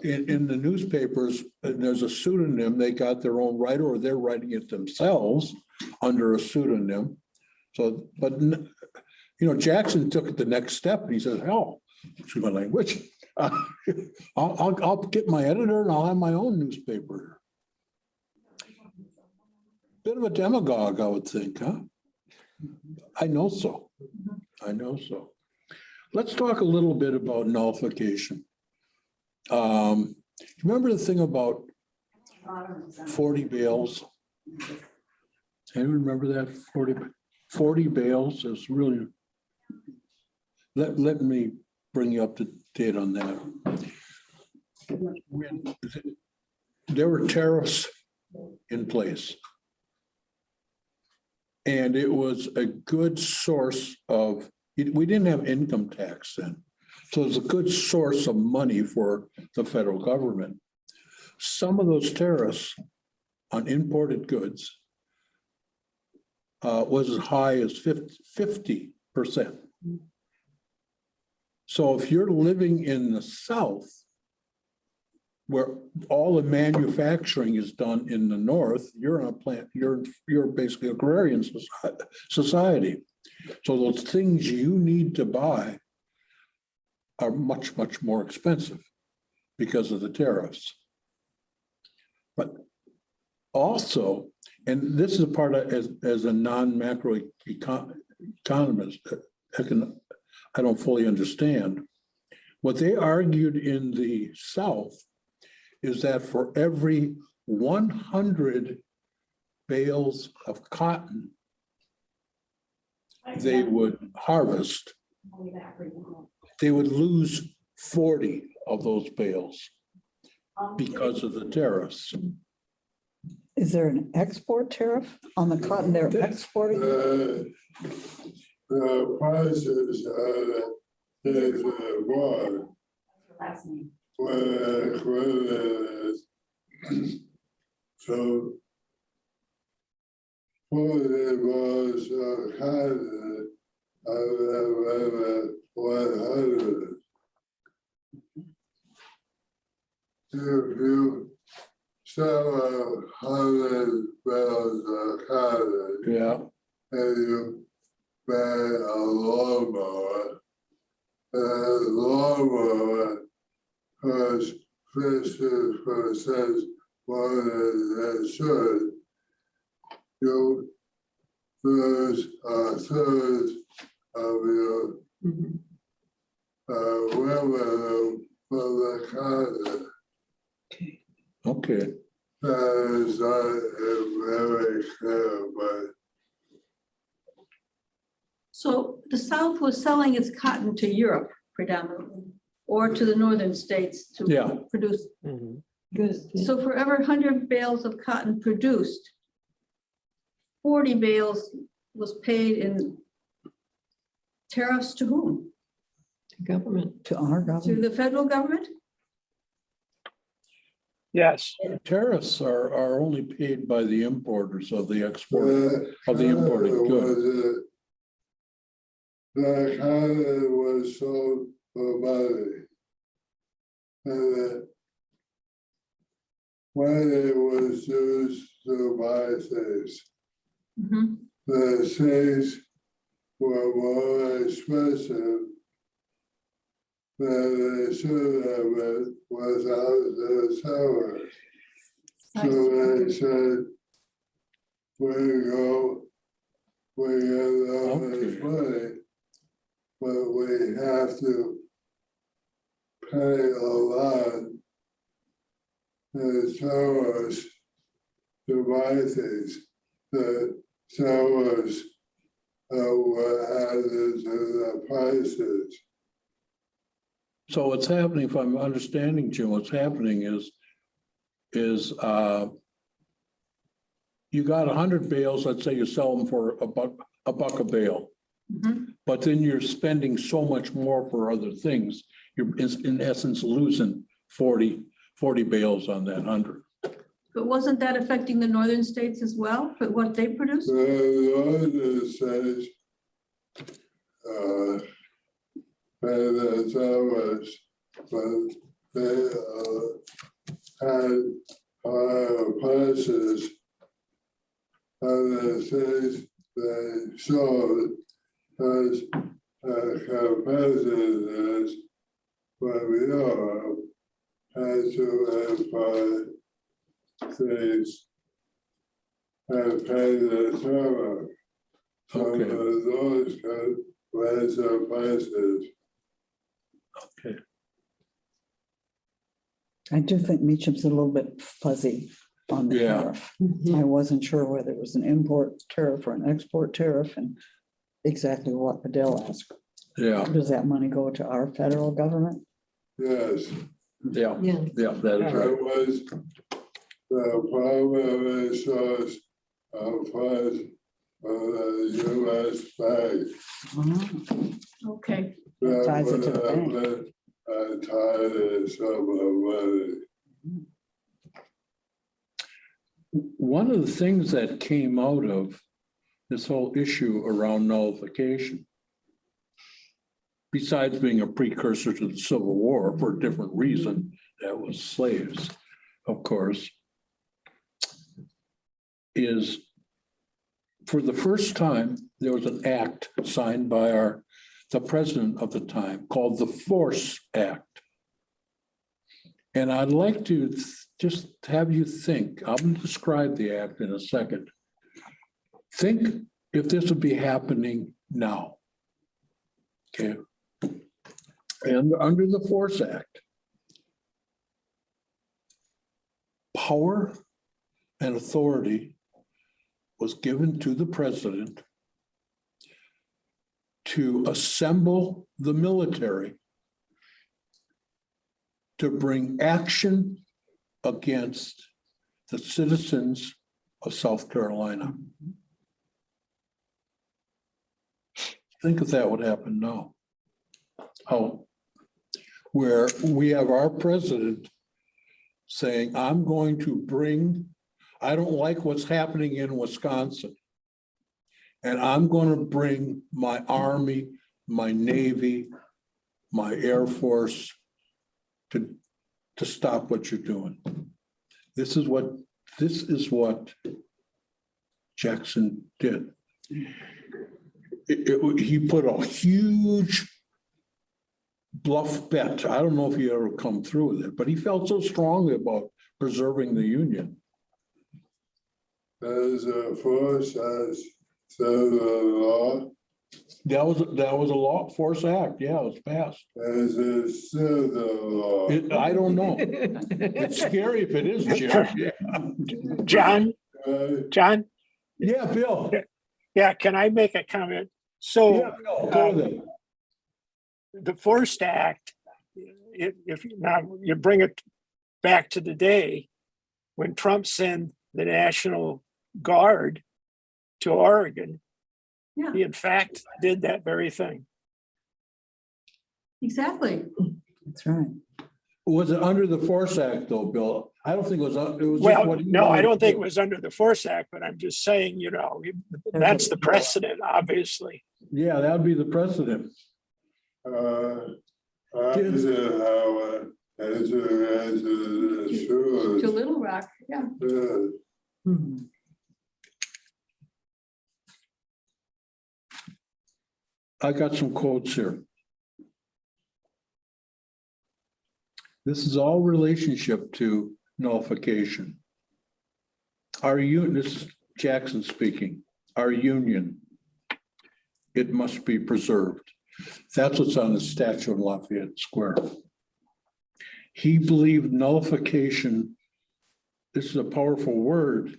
in the newspapers. And there's a pseudonym. They got their own writer, or they're writing it themselves under a pseudonym. So, but Jackson took it the next step. And he says, "Hell, excuse my language. I'll get my editor and I'll have my own newspaper." Bit of a demagogue, I would think, huh? I know so. I know so. Let's talk a little bit about nullification. Remember the thing about 40 bales? Anyone remember that? 40 bales is really, let me bring you up to date on that. There were tariffs in place. And it was a good source of, we didn't have income tax then. So it was a good source of money for the federal government. Some of those tariffs on imported goods was as high as 50%. So if you're living in the South, where all the manufacturing is done in the North, you're on a plant, you're basically agrarian society. So those things you need to buy are much, much more expensive because of the tariffs. But also, and this is a part of, as a non-macro economist, I don't fully understand. What they argued in the South is that for every 100 bales of cotton they would harvest, they would lose 40 of those bales because of the tariffs. Is there an export tariff on the cotton they're exporting? The prices is war. So 40 was cotton out of 100. If you sell 100 bales of cotton, Yeah. and you buy a lawnmower, and the lawnmower costs 50% more than it should, you lose a third of your revenue for the cotton. Okay. That is not very clear, but So the South was selling its cotton to Europe predominantly, or to the northern states to Yeah. produce. Good. So for every 100 bales of cotton produced, 40 bales was paid in tariffs to whom? Government. To our To government? the federal government? Yes, Tariffs are only paid by the importers of the export of the imported goods. the cotton was sold for money. And money was used to buy things. Mhm. The things were more expensive than they should have been without the tariffs. So they said, we get all this money, but we have to pay a lot in tariffs to buy things. The tariffs were added to the prices. So what's happening, if I'm understanding, Jim, what's happening is you got 100 bales, let's say you sell them for a buck a bale. Mhm. But then you're spending so much more for other things. You're in essence losing 40 bales on that 100. But wasn't that affecting the northern states as well, but what they produce? The order says, and that's ours, but they had higher prices. Other things they sold as competitors from Europe had to buy things and pay the server. So Okay. those could raise their prices. Okay. I do think Meacham's a little bit fuzzy on the Yeah. tariff. I wasn't sure whether it was an import tariff or an export tariff and exactly what Adele asked. Yeah, Does that money go to our federal government? Yes, yeah, Yeah. yeah, that is that right. was the primary source of funds for the US bank. Okay, That Ties it would to the have bank. been a tiny sum of money. One of the things that came out of this whole issue around nullification, besides being a precursor to the Civil War for a different reason, that was slaves, of course, is for the first time, there was an act signed by the president of the time called the Force Act. And I'd like to just have you think, I'm going to describe the act in a second. Think if this would be happening now. Okay. And under the Force Act, power and authority was given to the president to assemble the military to bring action against the citizens of South Carolina. Think if that would happen now. How, where we have our president saying, I'm going to bring, I don't like what's happening in Wisconsin. And I'm going to bring my Army, my Navy, my Air Force to stop what you're doing. This is what Jackson did. He put a huge bluff bet. I don't know if he ever come through with it, but he felt so strongly about preserving the Union. As a force as the law. That was a law, Force Act. Yeah, it was passed. As it's still the law. I don't know. It's scary if it is, Jim. Yeah. John, Yeah, Bill. yeah, can I make a comment? Yeah, So Bill, go with it. the Forced Act, if now you bring it back to the day when Trump sent the National Guard to Oregon, yeah, he in fact did that very thing. exactly. That's right. Was it under the Force Act though, Bill? I don't think it was. It was just Well, what he no, I wanted don't to think it do. was under the Force Act, but I'm just saying, that's the precedent, obviously. Yeah, that would be the precedent. Eisenhower as a To Little Rock, yeah. I got some quotes here. This is all relationship to nullification. Our union, this is Jackson speaking, our union, it must be preserved. That's what's on the statue in Lafayette Square. He believed nullification, this is a powerful word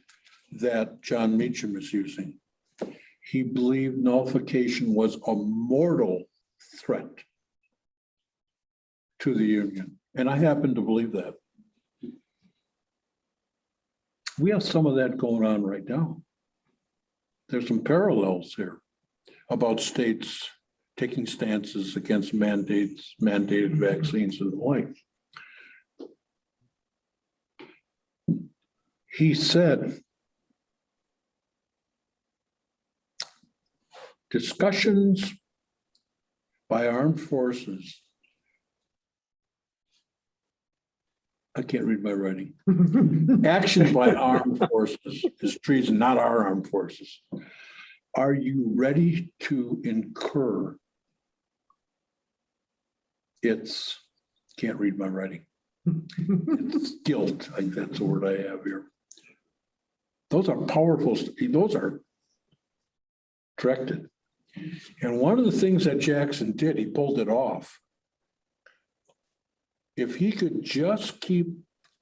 that Jon Meacham is using. He believed nullification was a mortal threat to the Union. And I happen to believe that. We have some of that going on right now. There's some parallels here about states taking stances against mandated vaccines and the like. He said, discussions by armed forces. I can't read my writing. Actions by armed forces is treason, not our armed forces. Are you ready to incur its, can't read my writing. It's guilt. I think that's the word I have here. Those are powerful, those are directed. And one of the things that Jackson did, he pulled it off. If he could just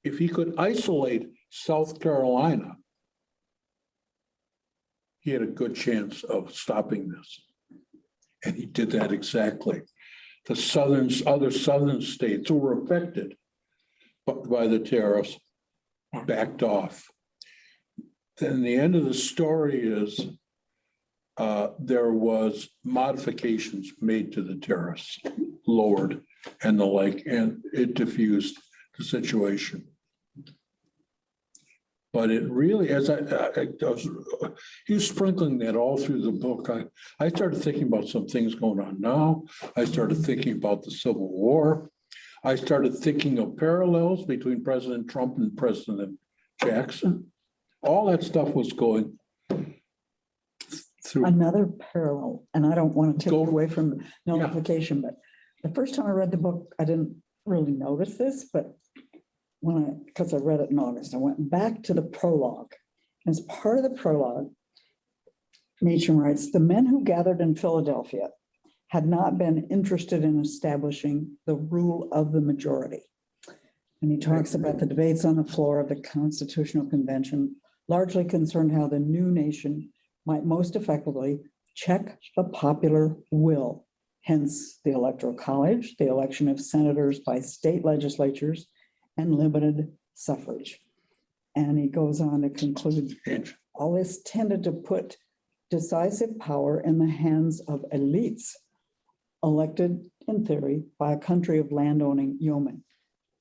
if he could isolate South Carolina, he had a good chance of stopping this. And he did that exactly. The other southern states who were affected by the tariffs backed off. Then the end of the story is there was modifications made to the tariffs, lowered and the like, and it diffused the situation. But it really, as I was, he was sprinkling that all through the book. I started thinking about some things going on now. I started thinking about the Civil War. I started thinking of parallels between President Trump and President Jackson. All that stuff was going through. Another parallel, and I don't want to take away from nullification, but the first time I read the book, I didn't really notice this, but because I read it in August, I went back to the prologue. As part of the prologue, Meacham writes, the men who gathered in Philadelphia had not been interested in establishing the rule of the majority. And he talks about the debates on the floor of the Constitutional Convention, largely concerned how the new nation might most effectively check the popular will, hence the Electoral College, the election of senators by state legislatures, and limited suffrage. And he goes on to conclude, all this tended to put decisive power in the hands of elites, elected in theory by a country of landowning yeomen.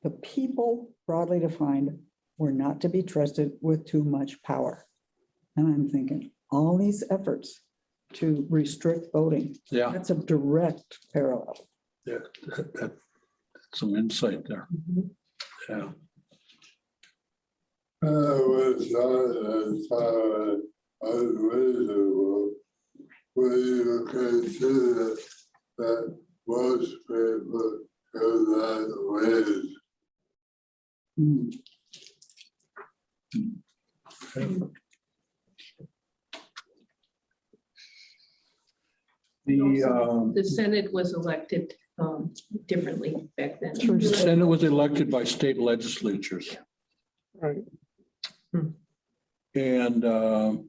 The people, broadly defined, were not to be trusted with too much power. And I'm thinking, all these efforts to restrict voting, that's a direct parallel. Yeah, that's some insight there. Yeah. Was not unreasonable when you consider that most people go that ways. The Senate was elected differently back then. The Senate was elected by state legislatures. Right. And it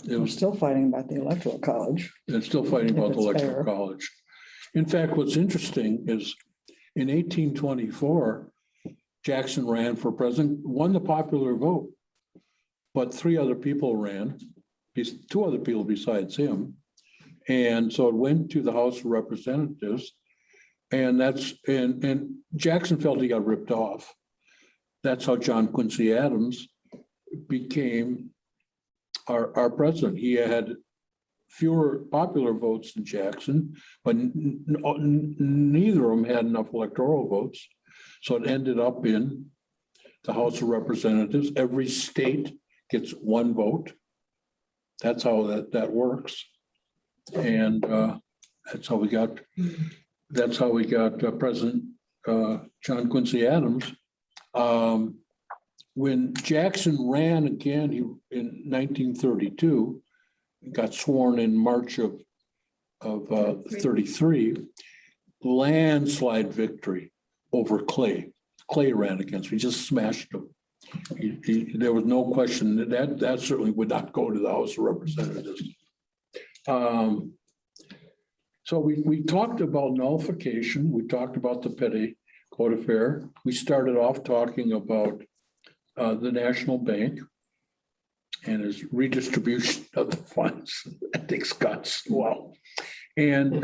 We're was still fighting about the Electoral College. It's still fighting If about the it's Electoral fair. College. In fact, what's interesting is in 1824, Jackson ran for president, won the popular vote, but 3 other people ran, 2 other people besides him. And so it went to the House of Representatives, and and Jackson felt he got ripped off. That's how John Quincy Adams became our president. He had fewer popular votes than Jackson, but neither of them had enough electoral votes. So it ended up in the House of Representatives. Every state gets 1 vote. That's how that works. And that's how we got President John Quincy Adams. When Jackson ran again in 1932, got sworn in March of 33, landslide victory over Clay. Clay ran against me, just smashed him. There was no question that certainly would not go to the House of Representatives. So we talked about nullification, we talked about the petty code affair. We started off talking about the national bank and its redistribution of the funds, ethics cuts, wow. And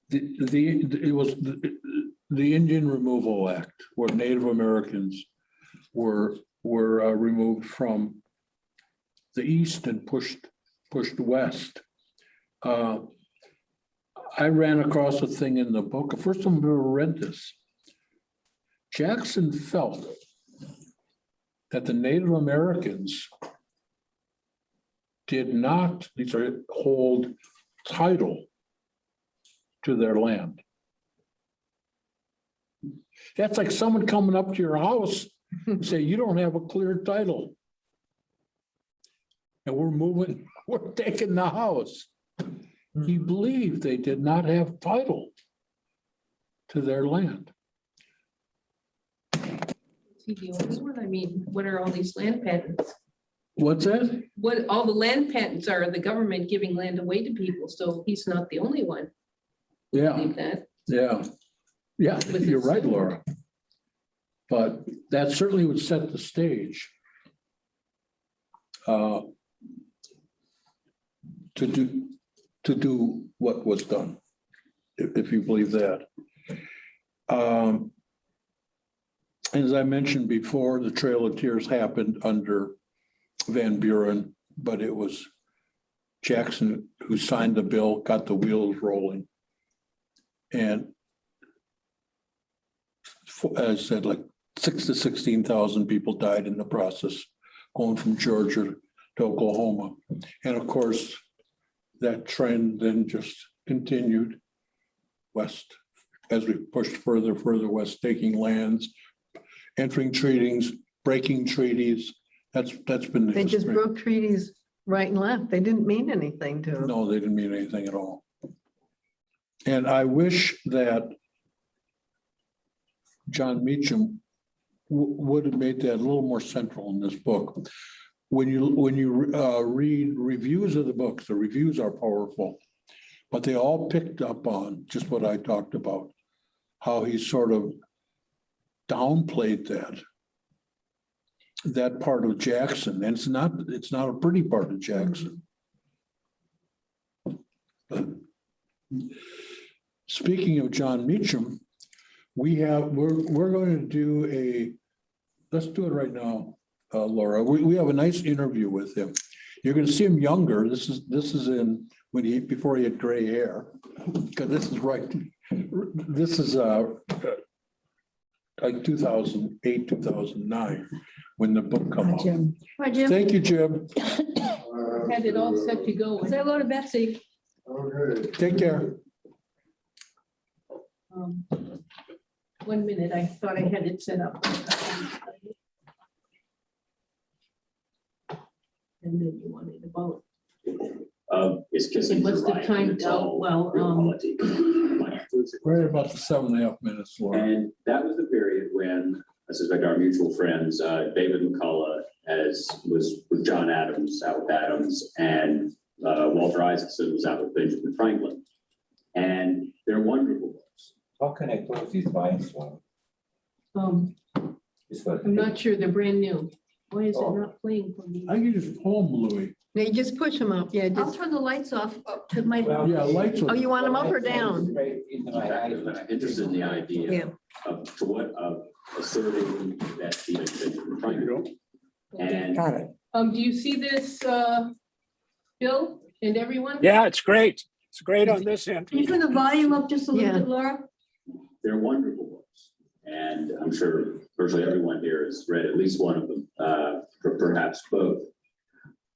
it was the Indian Removal Act, where Native Americans were removed from the east and pushed west. I ran across a thing in the book. The first time I've ever read this. Jackson felt that the Native Americans did not hold title to their land. That's like someone coming up to your house and say, you don't have a clear title. And we're taking the house. He believed they did not have title to their land. Is he the only one? I mean, what are all these land patents? What's that? What all the land patents are the government giving land away to people, so he's not the only one. I Yeah, believe that. yeah. Yeah, you're right, Laura. But that certainly would set the stage to do what was done, if you believe that. As I mentioned before, the Trail of Tears happened under Van Buren, but it was Jackson who signed the bill, got the wheels rolling. And as I said, like 6,000 to 16,000 people died in the process, going from Georgia to Oklahoma. And of course, that trend then just continued west as we pushed further west, taking lands, entering treaties, breaking treaties. That's been the They just history. broke treaties right and left. They didn't mean anything to them. No, they didn't mean anything at all. And I wish that Jon Meacham would have made that a little more central in this book. When you read reviews of the books, the reviews are powerful, but they all picked up on just what I talked about, how he sort of downplayed that part of Jackson. And it's not a pretty part of Jackson. But speaking of Jon Meacham, we're going to do let's do it right now, Laura. We have a nice interview with him. You're going to see him younger. This is in before he had gray hair, because this is right. This is like 2008, 2009, when the book came out. Jim. Hi, Jim. Thank you, Jim. Had it all set to go. Say hello to Betsy. Okay. Take care. 1 minute, I thought I had it set up. And then you wanted to vote. It's kissing. It must have timed out well. Right about the 7.5 minutes, Laura. And that was the period when I suspect our mutual friends, David McCullough, was with John Adams, out with Adams, and Walter Isaacson was out with Benjamin Franklin. And they're wonderful books. How can I close these blinds? I'm not sure, they're brand new. Why is it not playing for me? I can just pull them, Louis. Now you just push them up. Yeah, I'll just, turn the lights off to my. Yeah, lights oh, are. you want them up or down? I'm interested in the Yeah. idea of asserting that he had Benjamin Franklin. And Got it. Do you see this, Bill and everyone? Yeah, it's great. It's great on this end. Can you turn the volume up just a little Yeah. bit, Laura? they're wonderful books. And I'm sure virtually everyone here has read at least one of them, perhaps both.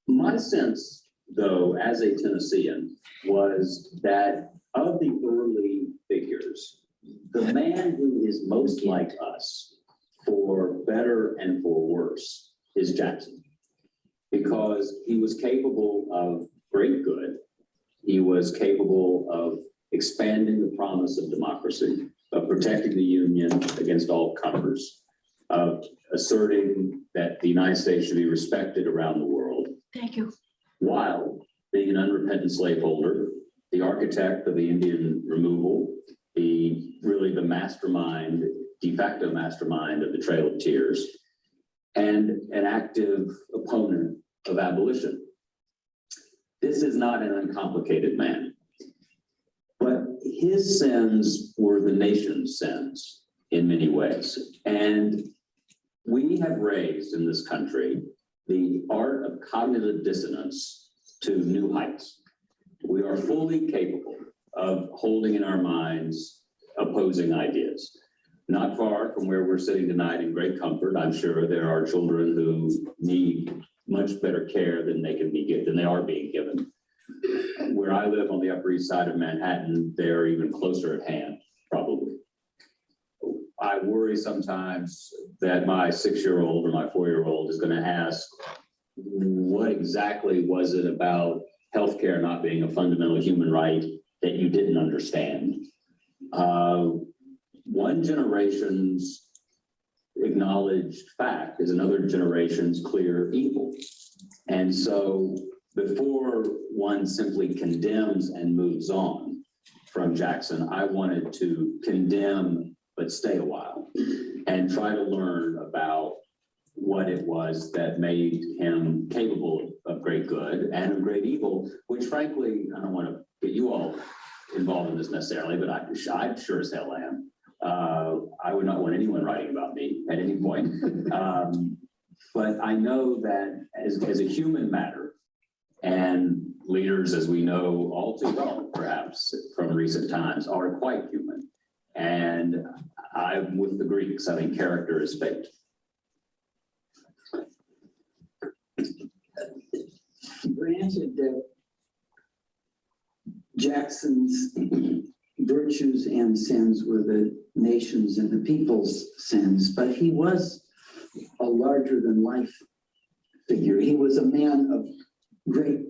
My sense, though, as a Tennessean, was that of the early figures, the man who is most like us, for better and for worse, is Jackson. Because he was capable of great good. He was capable of expanding the promise of democracy, of protecting the Union against all comers, of asserting that the United States should be respected around the world. Thank you. While being an unrepentant slaveholder architect of the Indian removal, really the mastermind, de facto mastermind of the Trail of Tears, and an active opponent of abolition. This is not an uncomplicated man, but his sins were the nation's sins in many ways. And we have raised in this country the art of cognitive dissonance to new heights. We are fully capable of holding in our minds opposing ideas. Not far from where we're sitting tonight in great comfort, I'm sure there are children who need much better care than they are being given. Where I live on the Upper East Side of Manhattan, they're even closer at hand, probably. I worry sometimes that my 6-year-old or my 4-year-old is going to ask, what exactly was it about healthcare not being a fundamental human right that you didn't understand? One generation's acknowledged fact is another generation's clear evil. And so before one simply condemns and moves on from Jackson, I wanted to condemn but stay a while and try to learn about what it was that made him capable of great good and of great evil, which frankly, I don't want to get you all involved in this necessarily, but I sure as hell am. I would not want anyone writing about me at any point. But I know that as a human matter, and leaders, as we know all too well, perhaps from recent times, are quite human. And I'm with the Greeks. I think character is fate. Granted that Jackson's virtues and sins were the nation's and the people's sins, but he was a larger than life figure. He was a man of great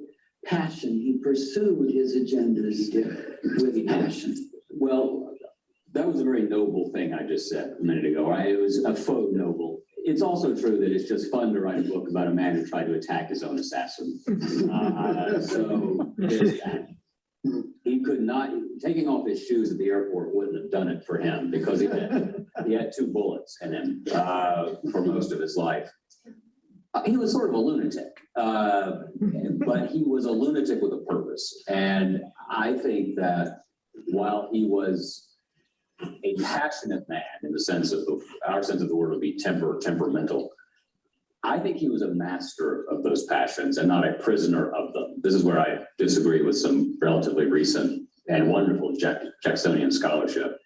passion. He pursued his agendas with passion. Well, that was a very noble thing I just said a minute ago, right? It was a faux noble. It's also true that it's just fun to write a book about a man who tried to attack his own assassin. So there's that. He could not, taking off his shoes at the airport wouldn't have done it for him because he had 2 bullets in him for most of his life. He was sort of a lunatic, but he was a lunatic with a purpose. And I think that while he was a passionate man in the sense of our sense of the word would be temperamental, I think he was a master of those passions and not a prisoner of them. This is where I disagree with some relatively recent and wonderful Jacksonian scholarship.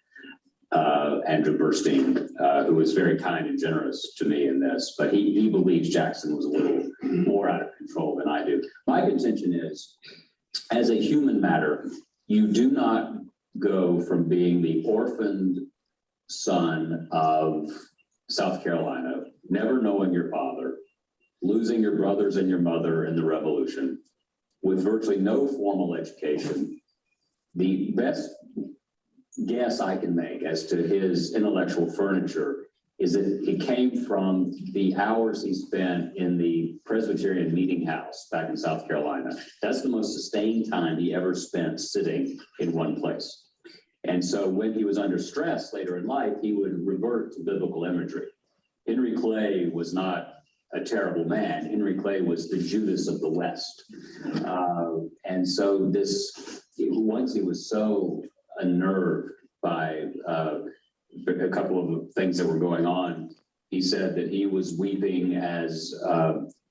Andrew Burstein, who was very kind and generous to me in this, but he believes Jackson was a little more out of control than I do. My contention is, as a human matter, you do not go from being the orphaned son of South Carolina, never knowing your father, losing your brothers and your mother in the Revolution, with virtually no formal education. The best guess I can make as to his intellectual furniture is that he came from the hours he spent in the Presbyterian meeting house back in South Carolina. That's the most sustained time he ever spent sitting in one place. And so when he was under stress later in life, he would revert to biblical imagery. Henry Clay was not a terrible man. Henry Clay was the Judas of the West. And so once he was so unnerved by a couple of things that were going on, he said that he was weeping as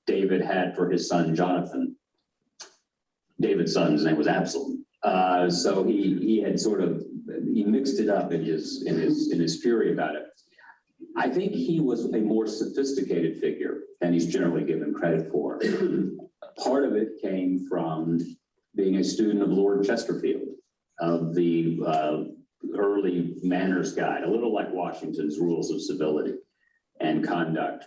David had for his son Jonathan. David's son's name was Absalom. So he had he mixed it up in his fury about it. I think he was a more sophisticated figure than he's generally given credit for. Part of it came from being a student of Lord Chesterfield, of the early manners guide, a little like Washington's rules of civility and conduct.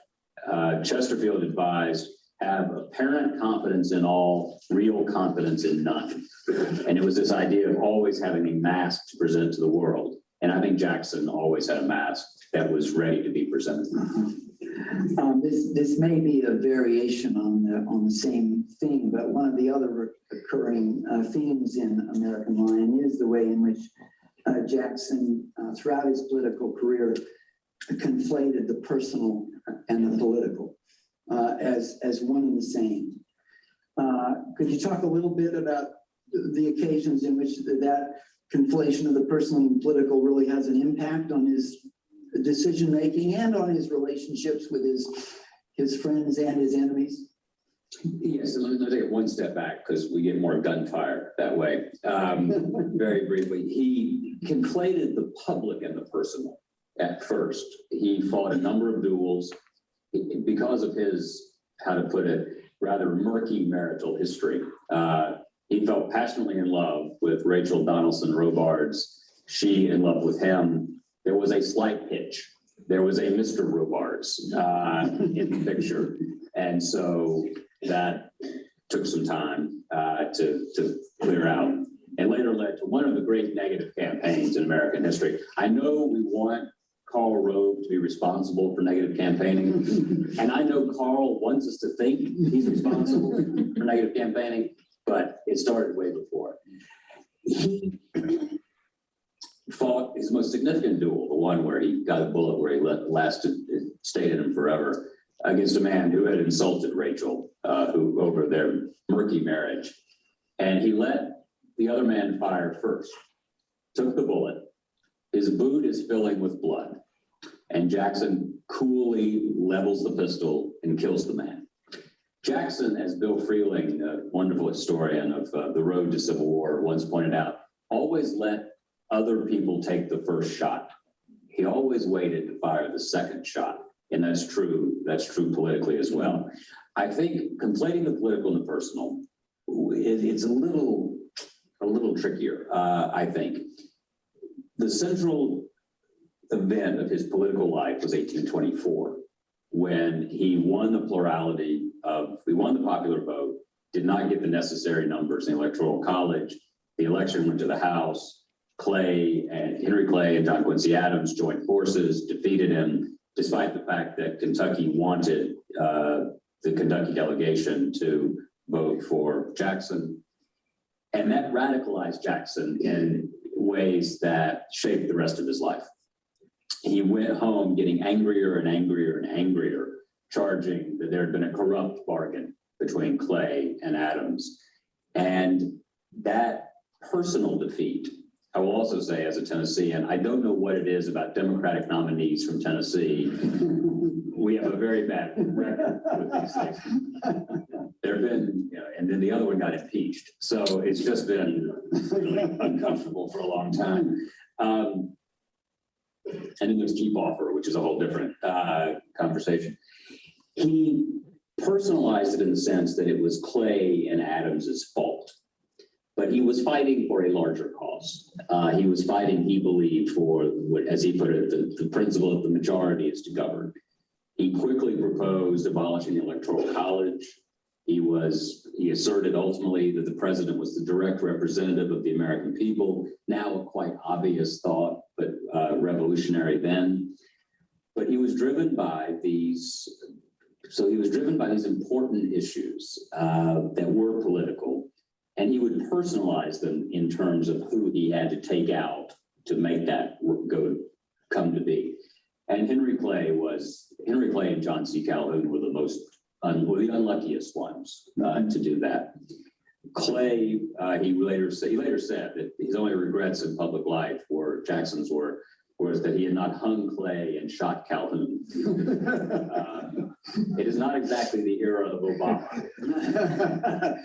Chesterfield advised, have apparent confidence in all, real confidence in none. And it was this idea of always having a mask to present to the world. And I think Jackson always had a mask that was ready to be presented. This may be a variation on the same thing, but one of the other recurring themes in American Lion is the way in which Jackson, throughout his political career, conflated the personal and the political as one and the same. Could you talk a little bit about the occasions in which that conflation of the personal and political really has an impact on his decision-making and on his relationships with his friends and his enemies? Yes, and let me take it one step back because we get more gunfire that way. Very briefly, he conflated the public and the personal at first. He fought a number of duels because of his, how to put it, rather murky marital history. He fell passionately in love with Rachel Donaldson Robards. She in love with him. There was a slight hitch. There was a Mr. Robards in the picture. And so that took some time to clear out, and later led to one of the great negative campaigns in American history. I know we want Karl Rove to be responsible for negative campaigning, and I know Karl wants us to think he's responsible for negative campaigning, but it started way before. He fought his most significant duel, the one where he got a bullet where he stayed in him forever, against a man who had insulted Rachel, who over their murky marriage. And he let the other man fire first, took the bullet. His boot is filling with blood. And Jackson coolly levels the pistol and kills the man. Jackson, as Bill Freeling, a wonderful historian of the road to Civil War, once pointed out, always let other people take the first shot. He always waited to fire the second shot. And that's true politically as well. I think conflating the political and the personal, it's a little trickier, I think. The central event of his political life was 1824, when he won the popular vote, did not get the necessary numbers in the Electoral College. The election went to the House. Henry Clay and John Quincy Adams joined forces, defeated him, despite the fact that Kentucky wanted the Kentucky delegation to vote for Jackson. And that radicalized Jackson in ways that shaped the rest of his life. He went home getting angrier and angrier and angrier, charging that there had been a corrupt bargain between Clay and Adams. And that personal defeat, I will also say as a Tennessean, I don't know what it is about Democratic nominees from Tennessee. We have a very bad record with these things. There have been, and then the other one got impeached. So it's just been really uncomfortable for a long time. And then there's Keep Offer, which is a whole different conversation. He personalized it in the sense that it was Clay and Adams's fault. But he was fighting for a larger cause. He was fighting, he believed, for what, as he put it, the principle of the majority is to govern. He quickly proposed abolishing the Electoral College. He asserted ultimately that the president was the direct representative of the American people. Now a quite obvious thought, but revolutionary then. But he was driven by these. So he was driven by these important issues that were political. And he would personalize them in terms of who he had to take out to make that come to be. And Henry Clay and John C. Calhoun were the unluckiest ones to do that. Clay, he later said that his only regrets in public life Jackson's was that he had not hung Clay and shot Calhoun. It is not exactly the era of Obama.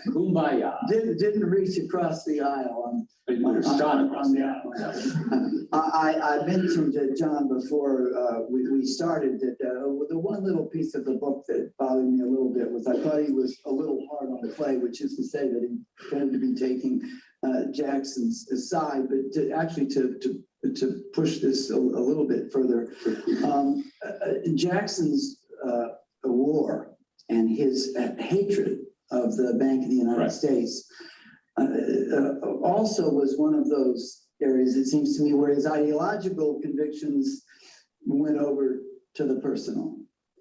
Kumbaya. Didn't reach across the aisle. Shot across the aisle. I mentioned to John before we started that the one little piece of the book that bothered me a little bit was I thought he was a little hard on Clay, which is to say that he tended to be taking Jackson's side, but to push this a little bit further, Jackson's war and his hatred of the Bank of the United States also was one of those areas, it seems to me, where his ideological convictions went over to the personal.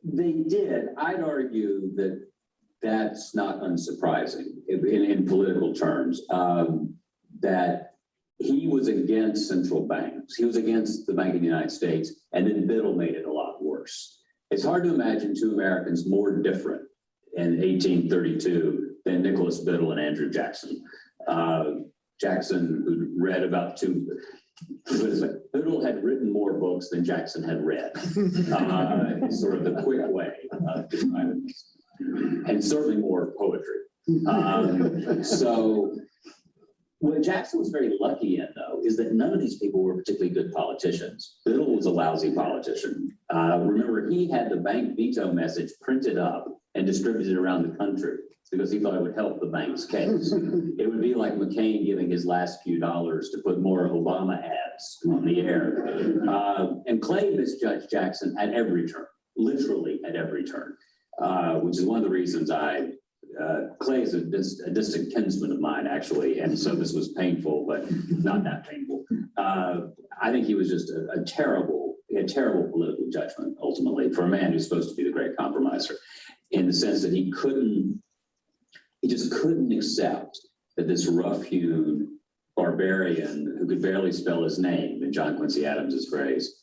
They did. I'd argue that that's not unsurprising in political terms, that he was against central banks. He was against the Bank of the United States, and then Biddle made it a lot worse. It's hard to imagine two Americans more different in 1832 than Nicholas Biddle and Andrew Jackson. Jackson, who read about Biddle had written more books than Jackson had read. Sort of the quick way of describing this. And certainly more poetry. So what Jackson was very lucky in, though, is that none of these people were particularly good politicians. Biddle was a lousy politician. Remember, he had the bank veto message printed up and distributed around the country because he thought it would help the bank's case. It would be like McCain giving his last few dollars to put more Obama ads on the air. And Clay misjudged Jackson at every turn, literally at every turn, which is one of the reasons Clay is a distant kinsman of mine, actually, and so this was painful, but not that painful. I think he was just a terrible political judgment, ultimately, for a man who's supposed to be the great compromiser, in the sense that he just couldn't accept that this rough-hewn barbarian who could barely spell his name, in John Quincy Adams's phrase,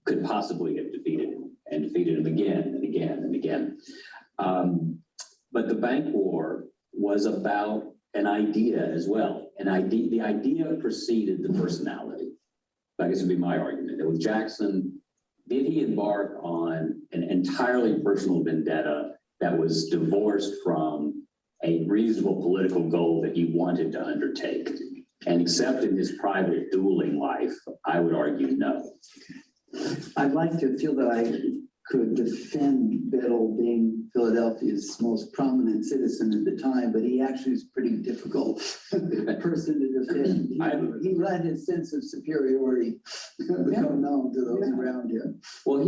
could possibly have defeated him, and defeated him again and again and again. But the bank war was about an idea as well. The idea preceded the personality. I guess would be my argument. That with Jackson, did he embark on an entirely personal vendetta that was divorced from a reasonable political goal that he wanted to undertake? And except in his private dueling life, I would argue no. I'd like to feel that I could defend Biddle being Philadelphia's most prominent citizen at the time, but he actually is a pretty difficult person to defend. He let his sense of superiority become known to those around him. Well,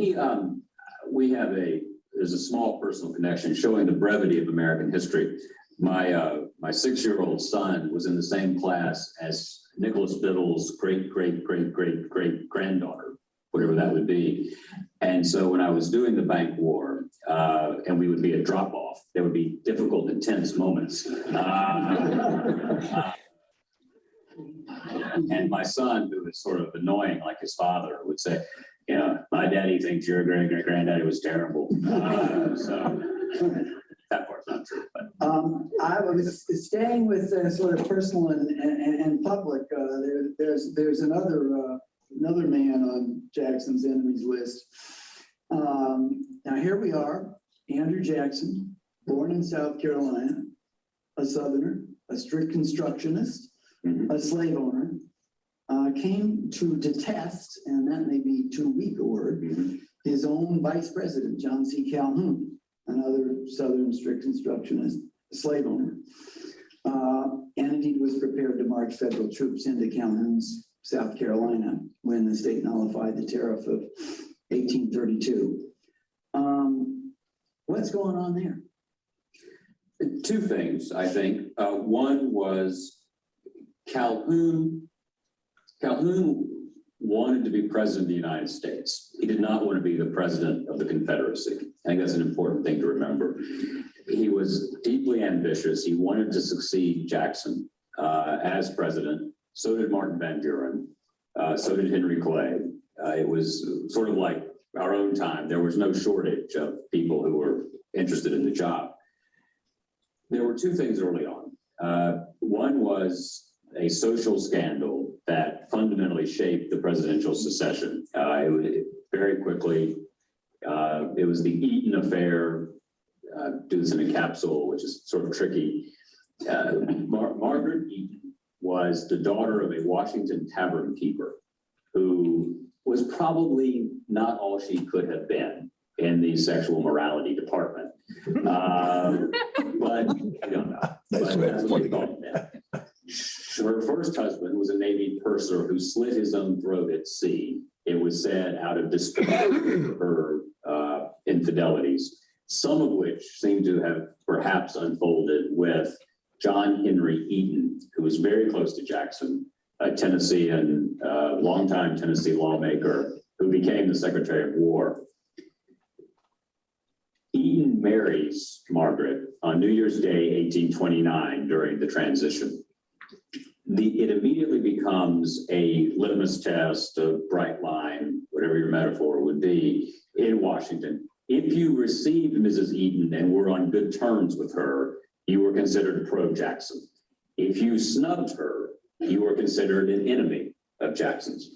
there's a small personal connection showing the brevity of American history. My 6-year-old son was in the same class as Nicholas Biddle's great granddaughter, whatever that would be. And so when I was doing the bank war, and we would be a drop-off, there would be difficult, intense moments. And my son, who was sort of annoying like his father, would say, my daddy thinks your great-granddaddy was terrible. So that part's not true. But. I was staying with sort of personal and public. There's another man on Jackson's enemies list. Now here we are, Andrew Jackson, born in South Carolina, a Southerner, a strict constructionist, a slave owner, came to detest, and that may be too weak a word, his own vice president, John C. Calhoun, another Southern strict constructionist, a slave owner. And indeed was prepared to march federal troops into Calhoun's South Carolina when the state nullified the tariff of 1832. What's going on there? Two things, I think. One was Calhoun wanted to be president of the United States. He did not want to be the president of the Confederacy. I think that's an important thing to remember. He was deeply ambitious. He wanted to succeed Jackson as president. So did Martin Van Buren. So did Henry Clay. It was sort of like our own time. There was no shortage of people who were interested in the job. There were two things early on. One was a social scandal that fundamentally shaped the presidential succession. Very quickly, it was the Eaton affair. Do this in a capsule, which is sort of tricky. Margaret Eaton was the daughter of a Washington tavern keeper who was probably not all she could have been in the sexual morality department. But I don't know. That's what we call it. Her first husband was a Navy purser who slit his own throat at sea. It was said out of despair for her infidelities, some of which seem to have perhaps unfolded with John Henry Eaton, who was very close to Jackson, a Tennessean, longtime Tennessee lawmaker who became the Secretary of War. Eaton marries Margaret on New Year's Day, 1829, during the transition. It immediately becomes a litmus test, a bright line, whatever your metaphor would be, in Washington. If you received Mrs. Eaton and were on good terms with her, you were considered pro-Jackson. If you snubbed her, you were considered an enemy of Jackson's.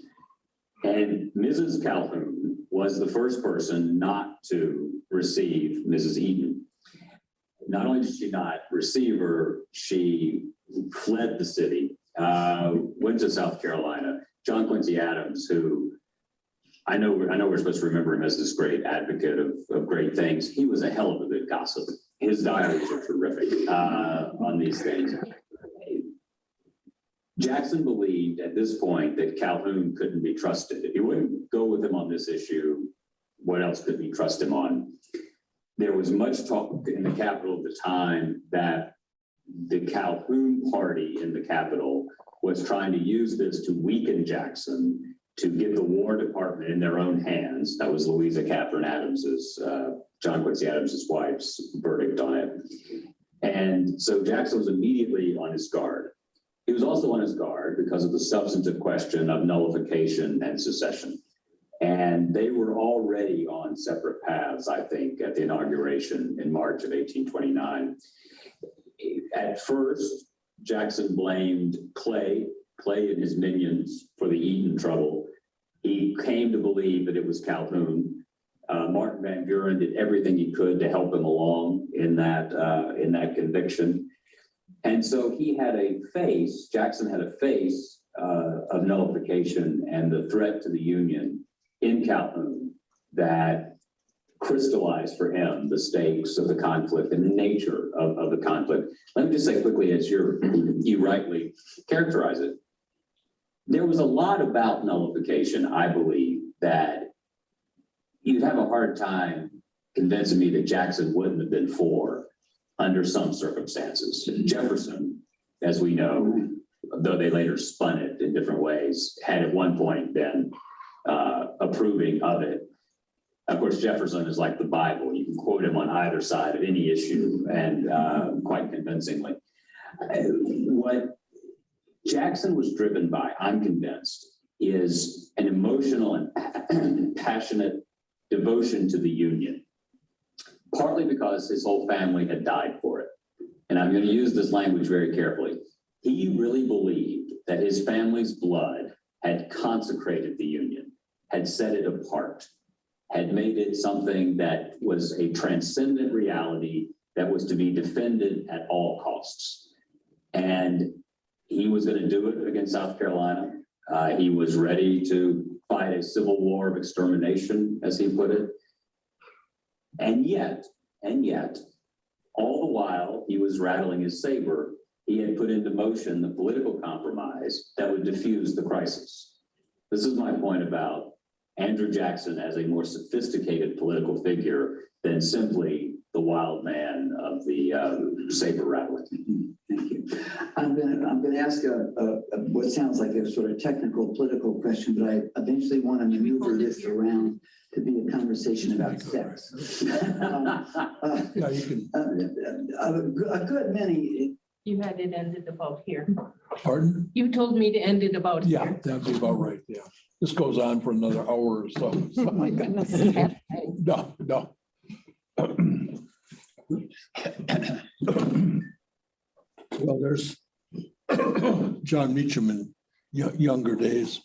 And Mrs. Calhoun was the first person not to receive Mrs. Eaton. Not only did she not receive her, she fled the city, went to South Carolina. John Quincy Adams, who I know we're supposed to remember him as this great advocate of great things. He was a hell of a good gossip. His diaries are terrific on these things. Jackson believed at this point that Calhoun couldn't be trusted. If he wouldn't go with him on this issue, what else could he trust him on? There was much talk in the Capitol at the time that the Calhoun party in the Capitol was trying to use this to weaken Jackson, to get the War Department in their own hands. That was Louisa Catherine Adams's, John Quincy Adams's wife's verdict on it. And so Jackson was immediately on his guard. He was also on his guard because of the substantive question of nullification and secession. And they were already on separate paths, I think, at the inauguration in March of 1829. At first, Jackson blamed Clay and his minions for the Eaton trouble. He came to believe that it was Calhoun. Martin Van Buren did everything he could to help him along in that conviction. And so he had a face, Jackson had a face of nullification and the threat to the Union in Calhoun that crystallized for him the stakes of the conflict and the nature of the conflict. Let me just say quickly, as you rightly characterize it, there was a lot about nullification, I believe, that you'd have a hard time convincing me that Jackson wouldn't have been for under some circumstances. Jefferson, as we know, though they later spun it in different ways, had at one point been approving of it. Of course, Jefferson is like the Bible. You can quote him on either side of any issue and quite convincingly. What Jackson was driven by, I'm convinced, is an emotional and passionate devotion to the Union, partly because his whole family had died for it. And I'm going to use this language very carefully. He really believed that his family's blood had consecrated the Union, had set it apart, had made it something that was a transcendent reality that was to be defended at all costs. And he was going to do it against South Carolina. He was ready to fight a civil war of extermination, as he put it. And yet, all the while he was rattling his saber, he had put into motion the political compromise that would diffuse the crisis. This is my point about Andrew Jackson as a more sophisticated political figure than simply the wild man of the saber rattling. Thank you. I'm gonna ask what sounds like a sort of technical political question, but I eventually want to maneuver this around to be a conversation about sex. Yeah, you can. A good many. You had it ended about here. Pardon? You told me to end it about Yeah, here. that'd be about right. Yeah. This goes on for another hour or so. Oh, my goodness. No. Well, there's Jon Meacham in younger days.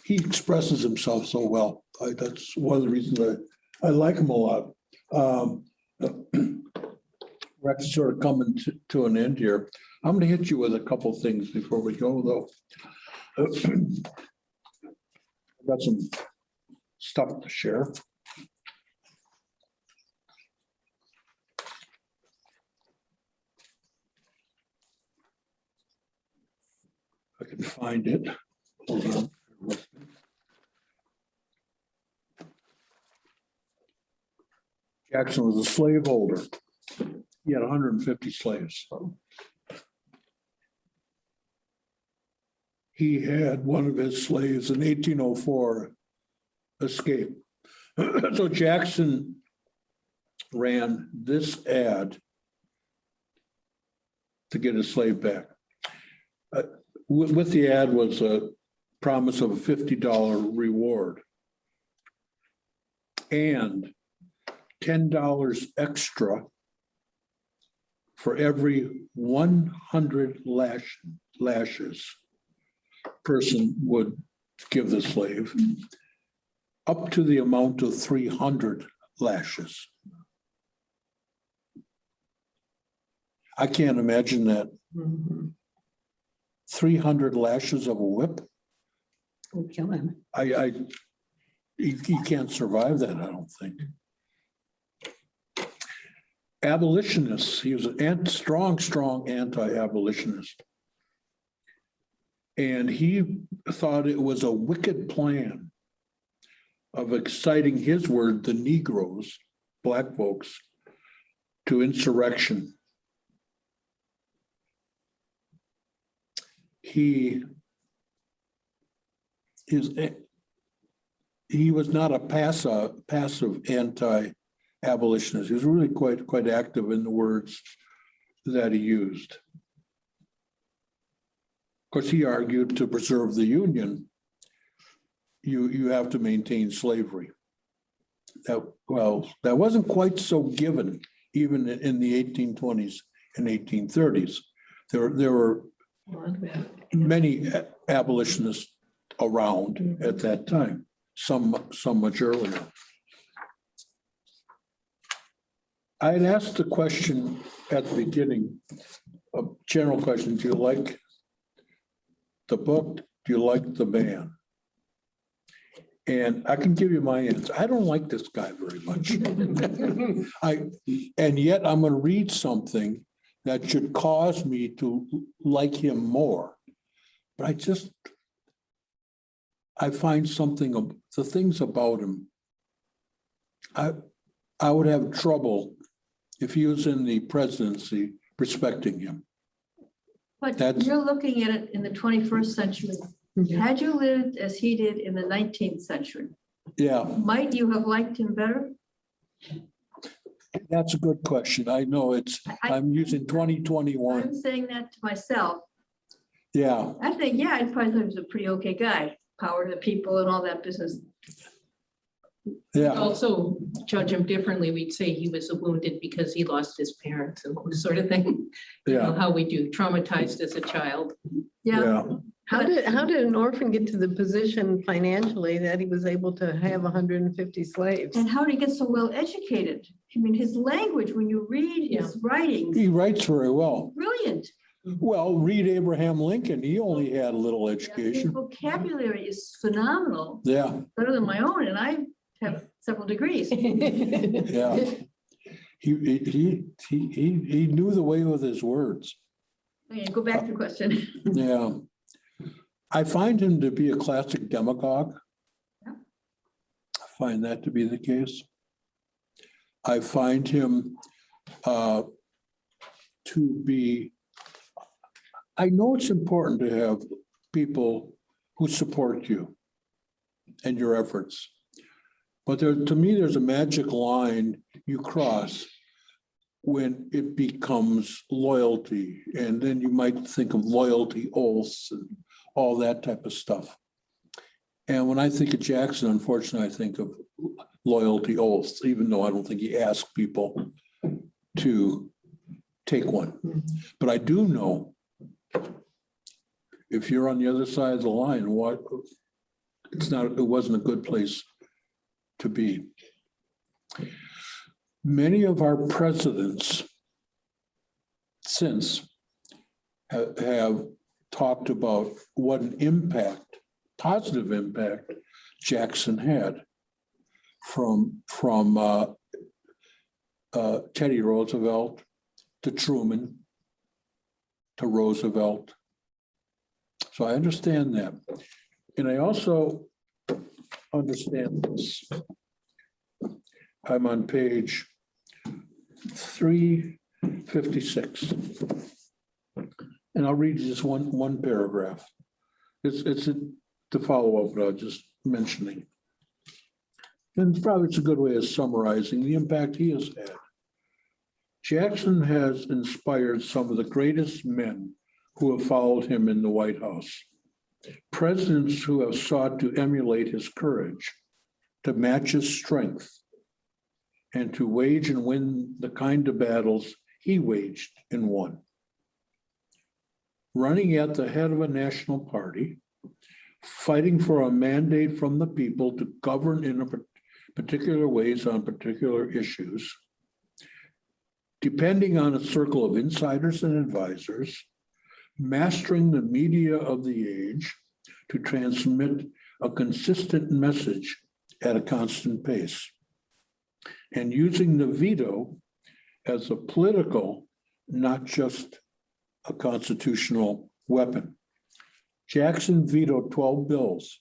He expresses himself so well. That's one of the reasons I like him a lot. We're actually sort of coming to an end here. I'm going to hit you with a couple things before we go, though. I've got some stuff to share. I can find it. Hold on. Jackson was a slaveholder. He had 150 slaves. He had one of his slaves in 1804 escape. So Jackson ran this ad to get his slave back. With the ad was a promise of a $50 reward and $10 extra for every 100 lashes person would give the slave, up to the amount of 300 lashes. I can't imagine that. 300 lashes of a whip. Will kill him. You can't survive that, I don't think. Abolitionists, he was a strong anti-abolitionist. And he thought it was a wicked plan of exciting, his word, the Negroes, black folks, to insurrection. He was not a passive anti-abolitionist. He was really quite active in the words that he used. Of course, he argued to preserve the Union, you have to maintain slavery. That wasn't quite so given even in the 1820s and 1830s. There were many abolitionists around at that time, some much earlier. I had asked the question at the beginning, a general question, do you like the book? Do you like the man? And I can give you my answer. I don't like this guy very much. And yet I'm going to read something that should cause me to like him more. But I find something of the things about him. I would have trouble if he was in the presidency respecting him. But you're looking at it in the 21st century. Had you lived as he did in the 19th century, Yeah, might you have liked him better? that's a good question. I know I'm using 2021. I'm saying that to myself. Yeah, I think, yeah, I'd probably thought he was a pretty okay guy, power to the people and all that business. yeah. Also judge him differently. We'd say he was wounded because he lost his parents and this sort of thing. You know, Yeah. how we do, traumatized as a child. Yeah. How did an orphan get to the position financially that he was able to have 150 slaves? And how did he get so well educated? I mean, his language, when you read his writings, He writes very well. brilliant. Well, read Abraham Lincoln. He only had a little His education. vocabulary is phenomenal, Yeah, better than my own, and I have several degrees. yeah. He knew the way with his words. Okay, go back to the question. Yeah. I find him to be a classic demagogue. Yeah. I find that to be the case. I find him to be, I know it's important to have people who support you and your efforts. But to me, there's a magic line you cross when it becomes loyalty. And then you might think of loyalty oaths and all that type of stuff. And when I think of Jackson, unfortunately, I think of loyalty oaths, even though I don't think he asked people to take one. But I do know if you're on the other side of the line, it wasn't a good place to be. Many of our presidents since have talked about what an impact, positive impact, Jackson had from Teddy Roosevelt to Truman to Roosevelt. So I understand that. And I also understand this. I'm on page 356. And I'll read just one paragraph. It's to follow up what I was just mentioning. And it's a good way of summarizing the impact he has had. Jackson has inspired some of the greatest men who have followed him in the White House. Presidents who have sought to emulate his courage, to match his strength, and to wage and win the kind of battles he waged and won. Running at the head of a national party, fighting for a mandate from the people to govern in particular ways on particular issues, depending on a circle of insiders and advisors, mastering the media of the age to transmit a consistent message at a constant pace, and using the veto as a political, not just a constitutional weapon. Jackson vetoed 12 bills.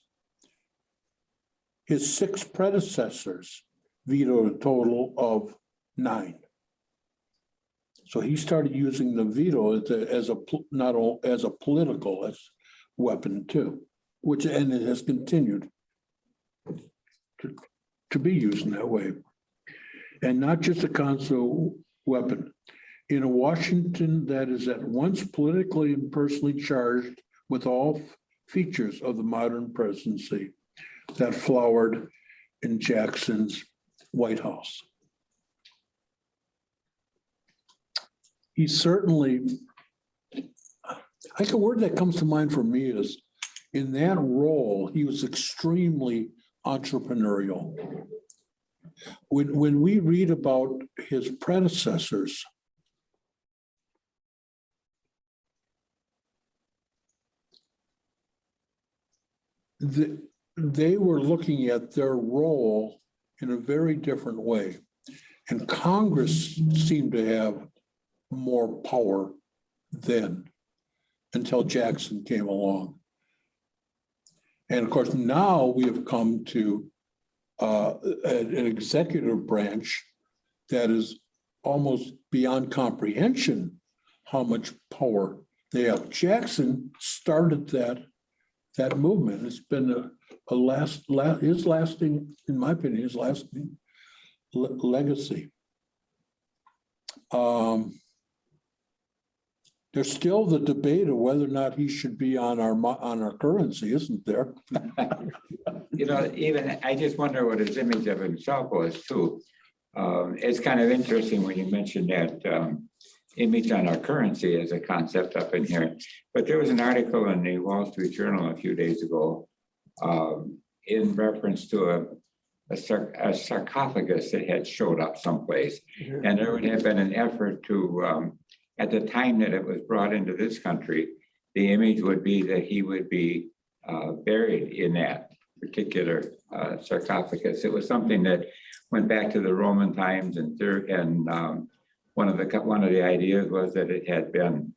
His 6 predecessors vetoed a total of 9. So he started using the veto as a political weapon too, and it has continued to be used in that way. And not just a constant weapon. In a Washington that is at once politically and personally charged with all features of the modern presidency that flowered in Jackson's White House. He certainly, I think a word that comes to mind for me is, in that role, he was extremely entrepreneurial. When we read about his predecessors, they were looking at their role in a very different way. And Congress seemed to have more power then, until Jackson came along. And of course, now we have come to an executive branch that is almost beyond comprehension how much power they have. Jackson started that movement. It's been his lasting, in my opinion, his lasting legacy. There's still the debate of whether or not he should be on our currency, isn't there? You know, even I just wonder what his image of himself was too. It's kind of interesting when you mentioned that image on our currency as a concept up in here. But there was an article in the Wall Street Journal a few days ago in reference to a sarcophagus that had showed up someplace. And there would have been an effort to, at the time that it was brought into this country, the image would be that he would be buried in that particular sarcophagus. It was something that went back to the Roman times, and one of the ideas was that it had been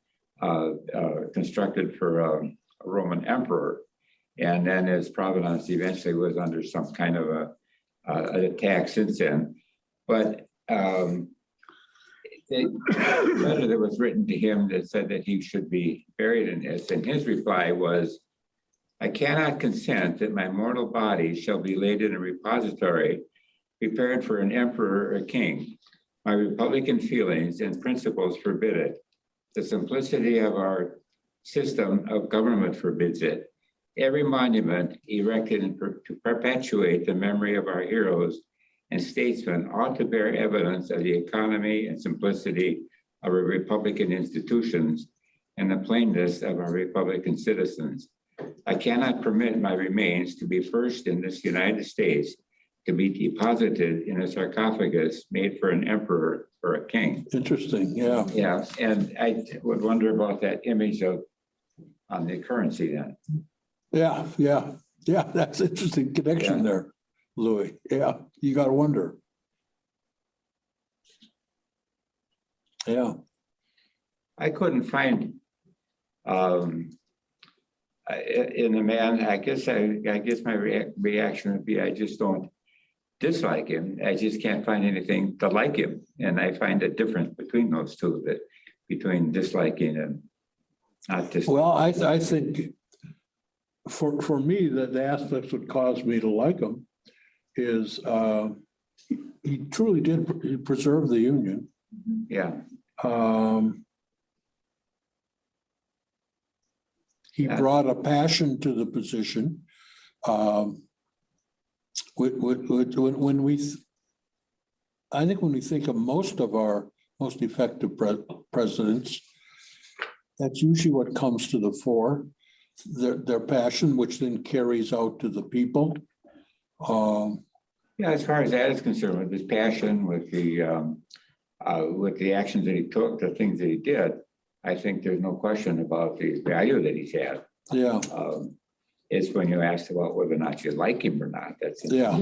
constructed for a Roman emperor, and then his provenance eventually was under some kind of an attack since then. But the letter that was written to him that said that he should be buried in this, and his reply was, "I cannot consent that my mortal body shall be laid in a repository prepared for an emperor or king. My Republican feelings and principles forbid it. The simplicity of our system of government forbids it. Every monument erected to perpetuate the memory of our heroes and statesmen ought to bear evidence of the economy and simplicity of our Republican institutions and the plainness of our Republican citizens. I cannot permit my remains to be first in this United States to be deposited in a sarcophagus made for an emperor or a king." Interesting, yeah. Yeah, and I would wonder about that image on the currency then. Yeah, that's interesting connection there, Louis. Yeah, you got to wonder. Yeah. I couldn't find in the man, I guess my reaction would be I just don't dislike him. I just can't find anything to like him. And I find a difference between those two, between disliking and not disliking. Well, I think for me, the aspects that caused me to like him is he truly did preserve the Union. Yeah. He brought a passion to the position. When I think when we think of most of our most effective presidents, that's usually what comes to the fore, their passion, which then carries out to the people. Yeah, as far as that is concerned, with his passion, with the actions that he took, the things that he did, I think there's no question about the value that he's had. Yeah. It's when you asked about whether or not you like him or not. That's Yeah.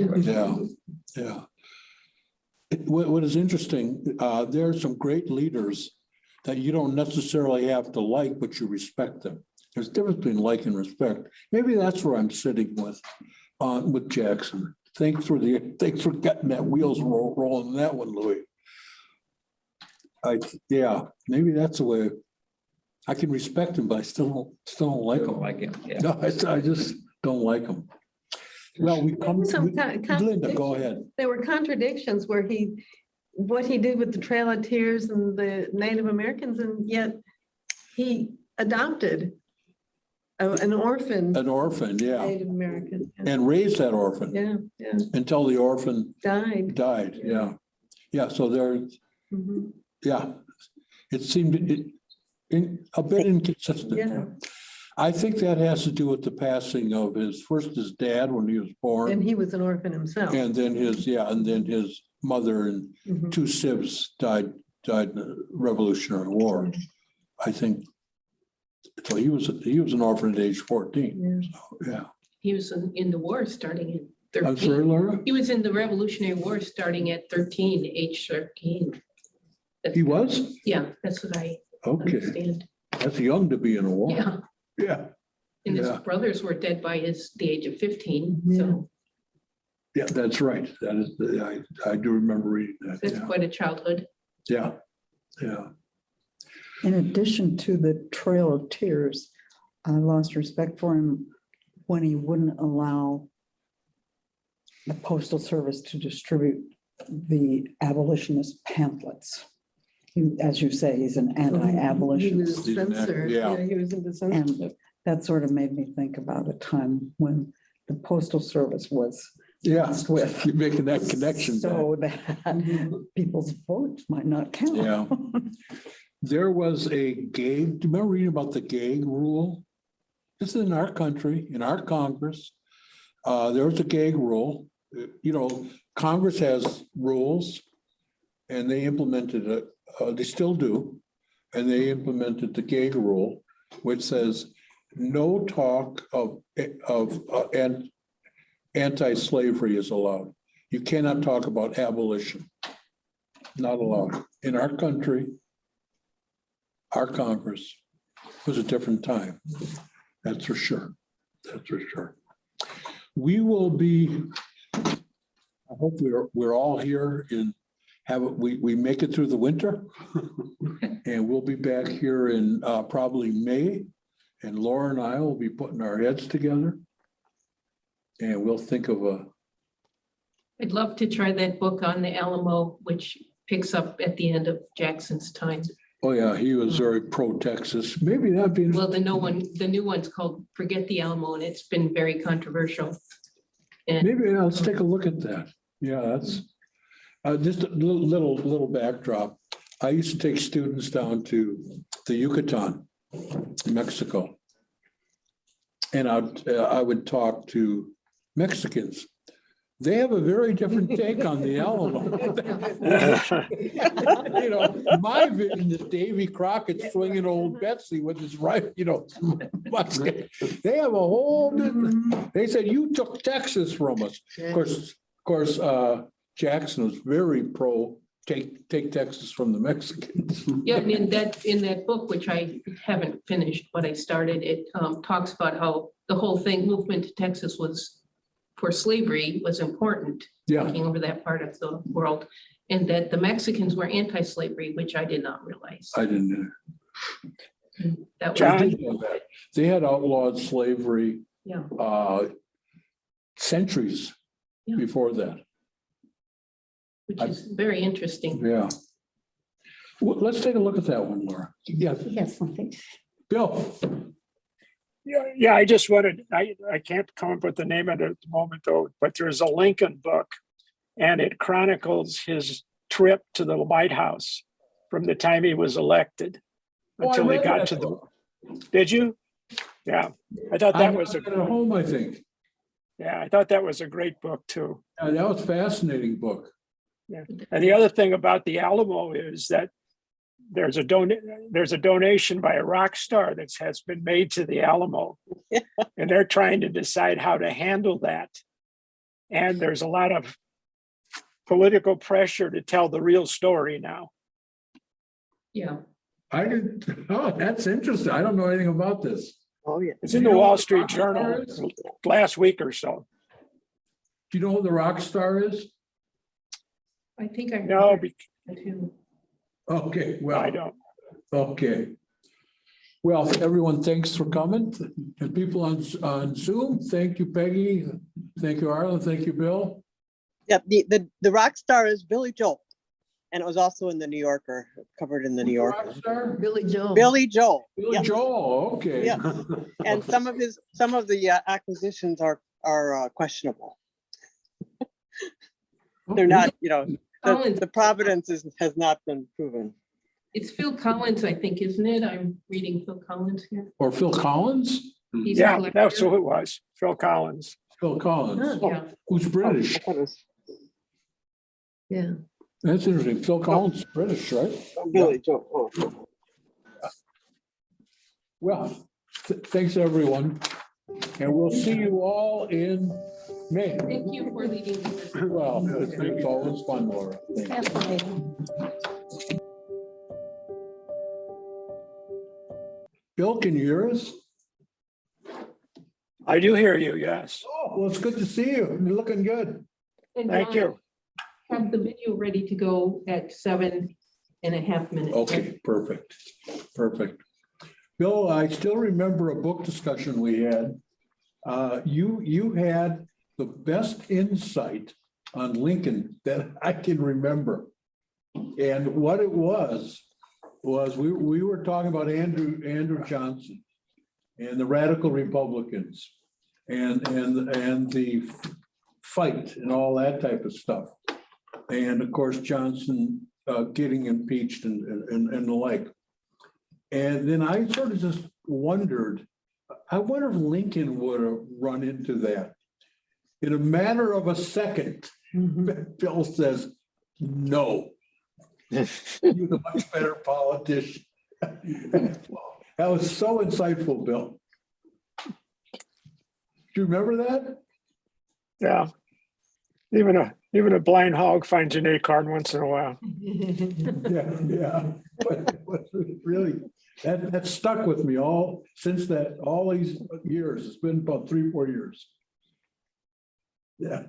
What is interesting, there are some great leaders that you don't necessarily have to like, but you respect them. There's a difference between like and respect. Maybe that's where I'm sitting with Jackson. Thanks for getting that wheels rolling that one, Louis. Maybe that's the way. I can respect him, but I still don't like him. Yeah. No, I just don't like him. Well, Linda, go ahead. There were contradictions where what he did with the Trail of Tears and the Native Americans, and yet he adopted an orphan. An orphan, yeah. Native American. And raised that orphan. Yeah. Until the orphan died. Yeah. Yeah. So there, it seemed a bit inconsistent. Yeah. I think that has to do with the passing of his dad when he was born. And he was an orphan himself. And then his mother and two sibs died in the Revolutionary War. I think so. He was an orphan at age 14. So, He was in the war starting at 13. I'm sorry, Laura? He was in the Revolutionary War starting at 13, age 13. He was? Yeah, that's what I understand. That's young to be in a war. Yeah. Yeah. And his brothers were dead by the age of 15. So yeah, that's right. That is, I do remember reading that. that's quite a childhood. Yeah. In addition to the Trail of Tears, I lost respect for him when he wouldn't allow the Postal Service to distribute the abolitionist pamphlets. As you say, he's an anti-abolitionist. He was censored. He was into censorship. And that sort of made me think about a time when the Postal Service was with. You're making that connection. So that people's votes might not count. Yeah. There was a gag. Do you remember reading about the gag rule? This is in our country, in our Congress. There was a gag rule. Congress has rules and they implemented it. They still do. And they implemented the gag rule, which says no talk of anti-slavery is allowed. You cannot talk about abolition. Not allowed. In our country, our Congress was a different time. That's for sure. That's for sure. We will be, I hope we're all here we make it through the winter and we'll be back here in probably May, and Laura and I will be putting our heads together and we'll think of I'd love to try that book on the Alamo, which picks up at the end of Jackson's time. Oh yeah, he was very pro-Texas. Maybe that'd be. Well, the new one's called Forget the Alamo, and it's been very controversial. And maybe let's take a look at that. Yeah, that's just a little backdrop. I used to take students down to the Yucatan, Mexico, and I would talk to Mexicans. They have a very different take on the Alamo. My vision is Davy Crockett swinging old Betsy with his musket. They have a whole different. They said you took Texas from us. Of course, Jackson was very pro take Texas from the Mexicans. yeah, and in that book, which I haven't finished, but I started, it talks about how the whole movement to Texas for slavery was important, taking over that part of the world, and that the Mexicans were anti-slavery, which I did not realize. I didn't know. That was they had outlawed slavery centuries before that. Which is very interesting. Yeah. Well, let's take a look at that one, Laura. Yeah, Yes, something. Bill. Yeah, I just wanted, I can't come up with the name of it at the moment though, but there's a Lincoln book and it chronicles his trip to the White House from the time he was elected until he got to the, did you? Yeah, I thought that was at home, I think. Yeah, I thought that was a great book too. Yeah, that was a fascinating book. Yeah, and the other thing about the Alamo is that there's a donation by a rock star that has been made to the Alamo, and they're trying to decide how to handle that. And there's a lot of political pressure to tell the real story now. Yeah. I didn't, oh, that's interesting. I don't know anything about this. Oh, yeah. It's in the Wall Street Journal last week or so. Do you know who the rock star is? I think I. No, Too. Okay, well. I don't. Okay. Well, everyone, thanks for coming. And people on Zoom, thank you, Peggy. Thank you, Arlen. Thank you, Bill. Yep, the rock star is Billy Joel. And it was also in the New Yorker, covered in the New Yorker. Rock star? Billy Joel. Billy Joel. Billy Yep. Joel, okay. Yeah. And some of the acquisitions are questionable. They're not, the providence has not been proven. It's Phil Collins, I think, isn't it? I'm reading Phil Collins here. Or Phil Collins? He's a Yeah, collector. that's who it was. Phil Collins. Phil Collins, Yeah. who's British. Yeah. That's interesting. Phil Collins is British, right? Billy Joel. Well, thanks, everyone. And we'll see you all in May. Thank you for leading this. Well, it's always fun, Laura. Thank you. Fascinating. Bill, can you hear us? I do hear you, yes. Oh, well, it's good to see you. You're looking good. And Thank John, you. have the video ready to go at 7.5 minutes. Okay, perfect, perfect. Bill, I still remember a book discussion we had. You had the best insight on Lincoln that I can remember. And what it was we were talking about Andrew Johnson and the radical Republicans and the fight and all that type of stuff. And of course, Johnson getting impeached and the like. And then I sort of just wondered, I wonder if Lincoln would have run into that. In a matter of a second, Bill says, no. You're the much better politician. That was so insightful, Bill. Do you remember that? Yeah. Even a blind hog finds an acorn once in a while. Yeah. But really, that stuck with me all these years. It's been about 3-4 years. Yeah.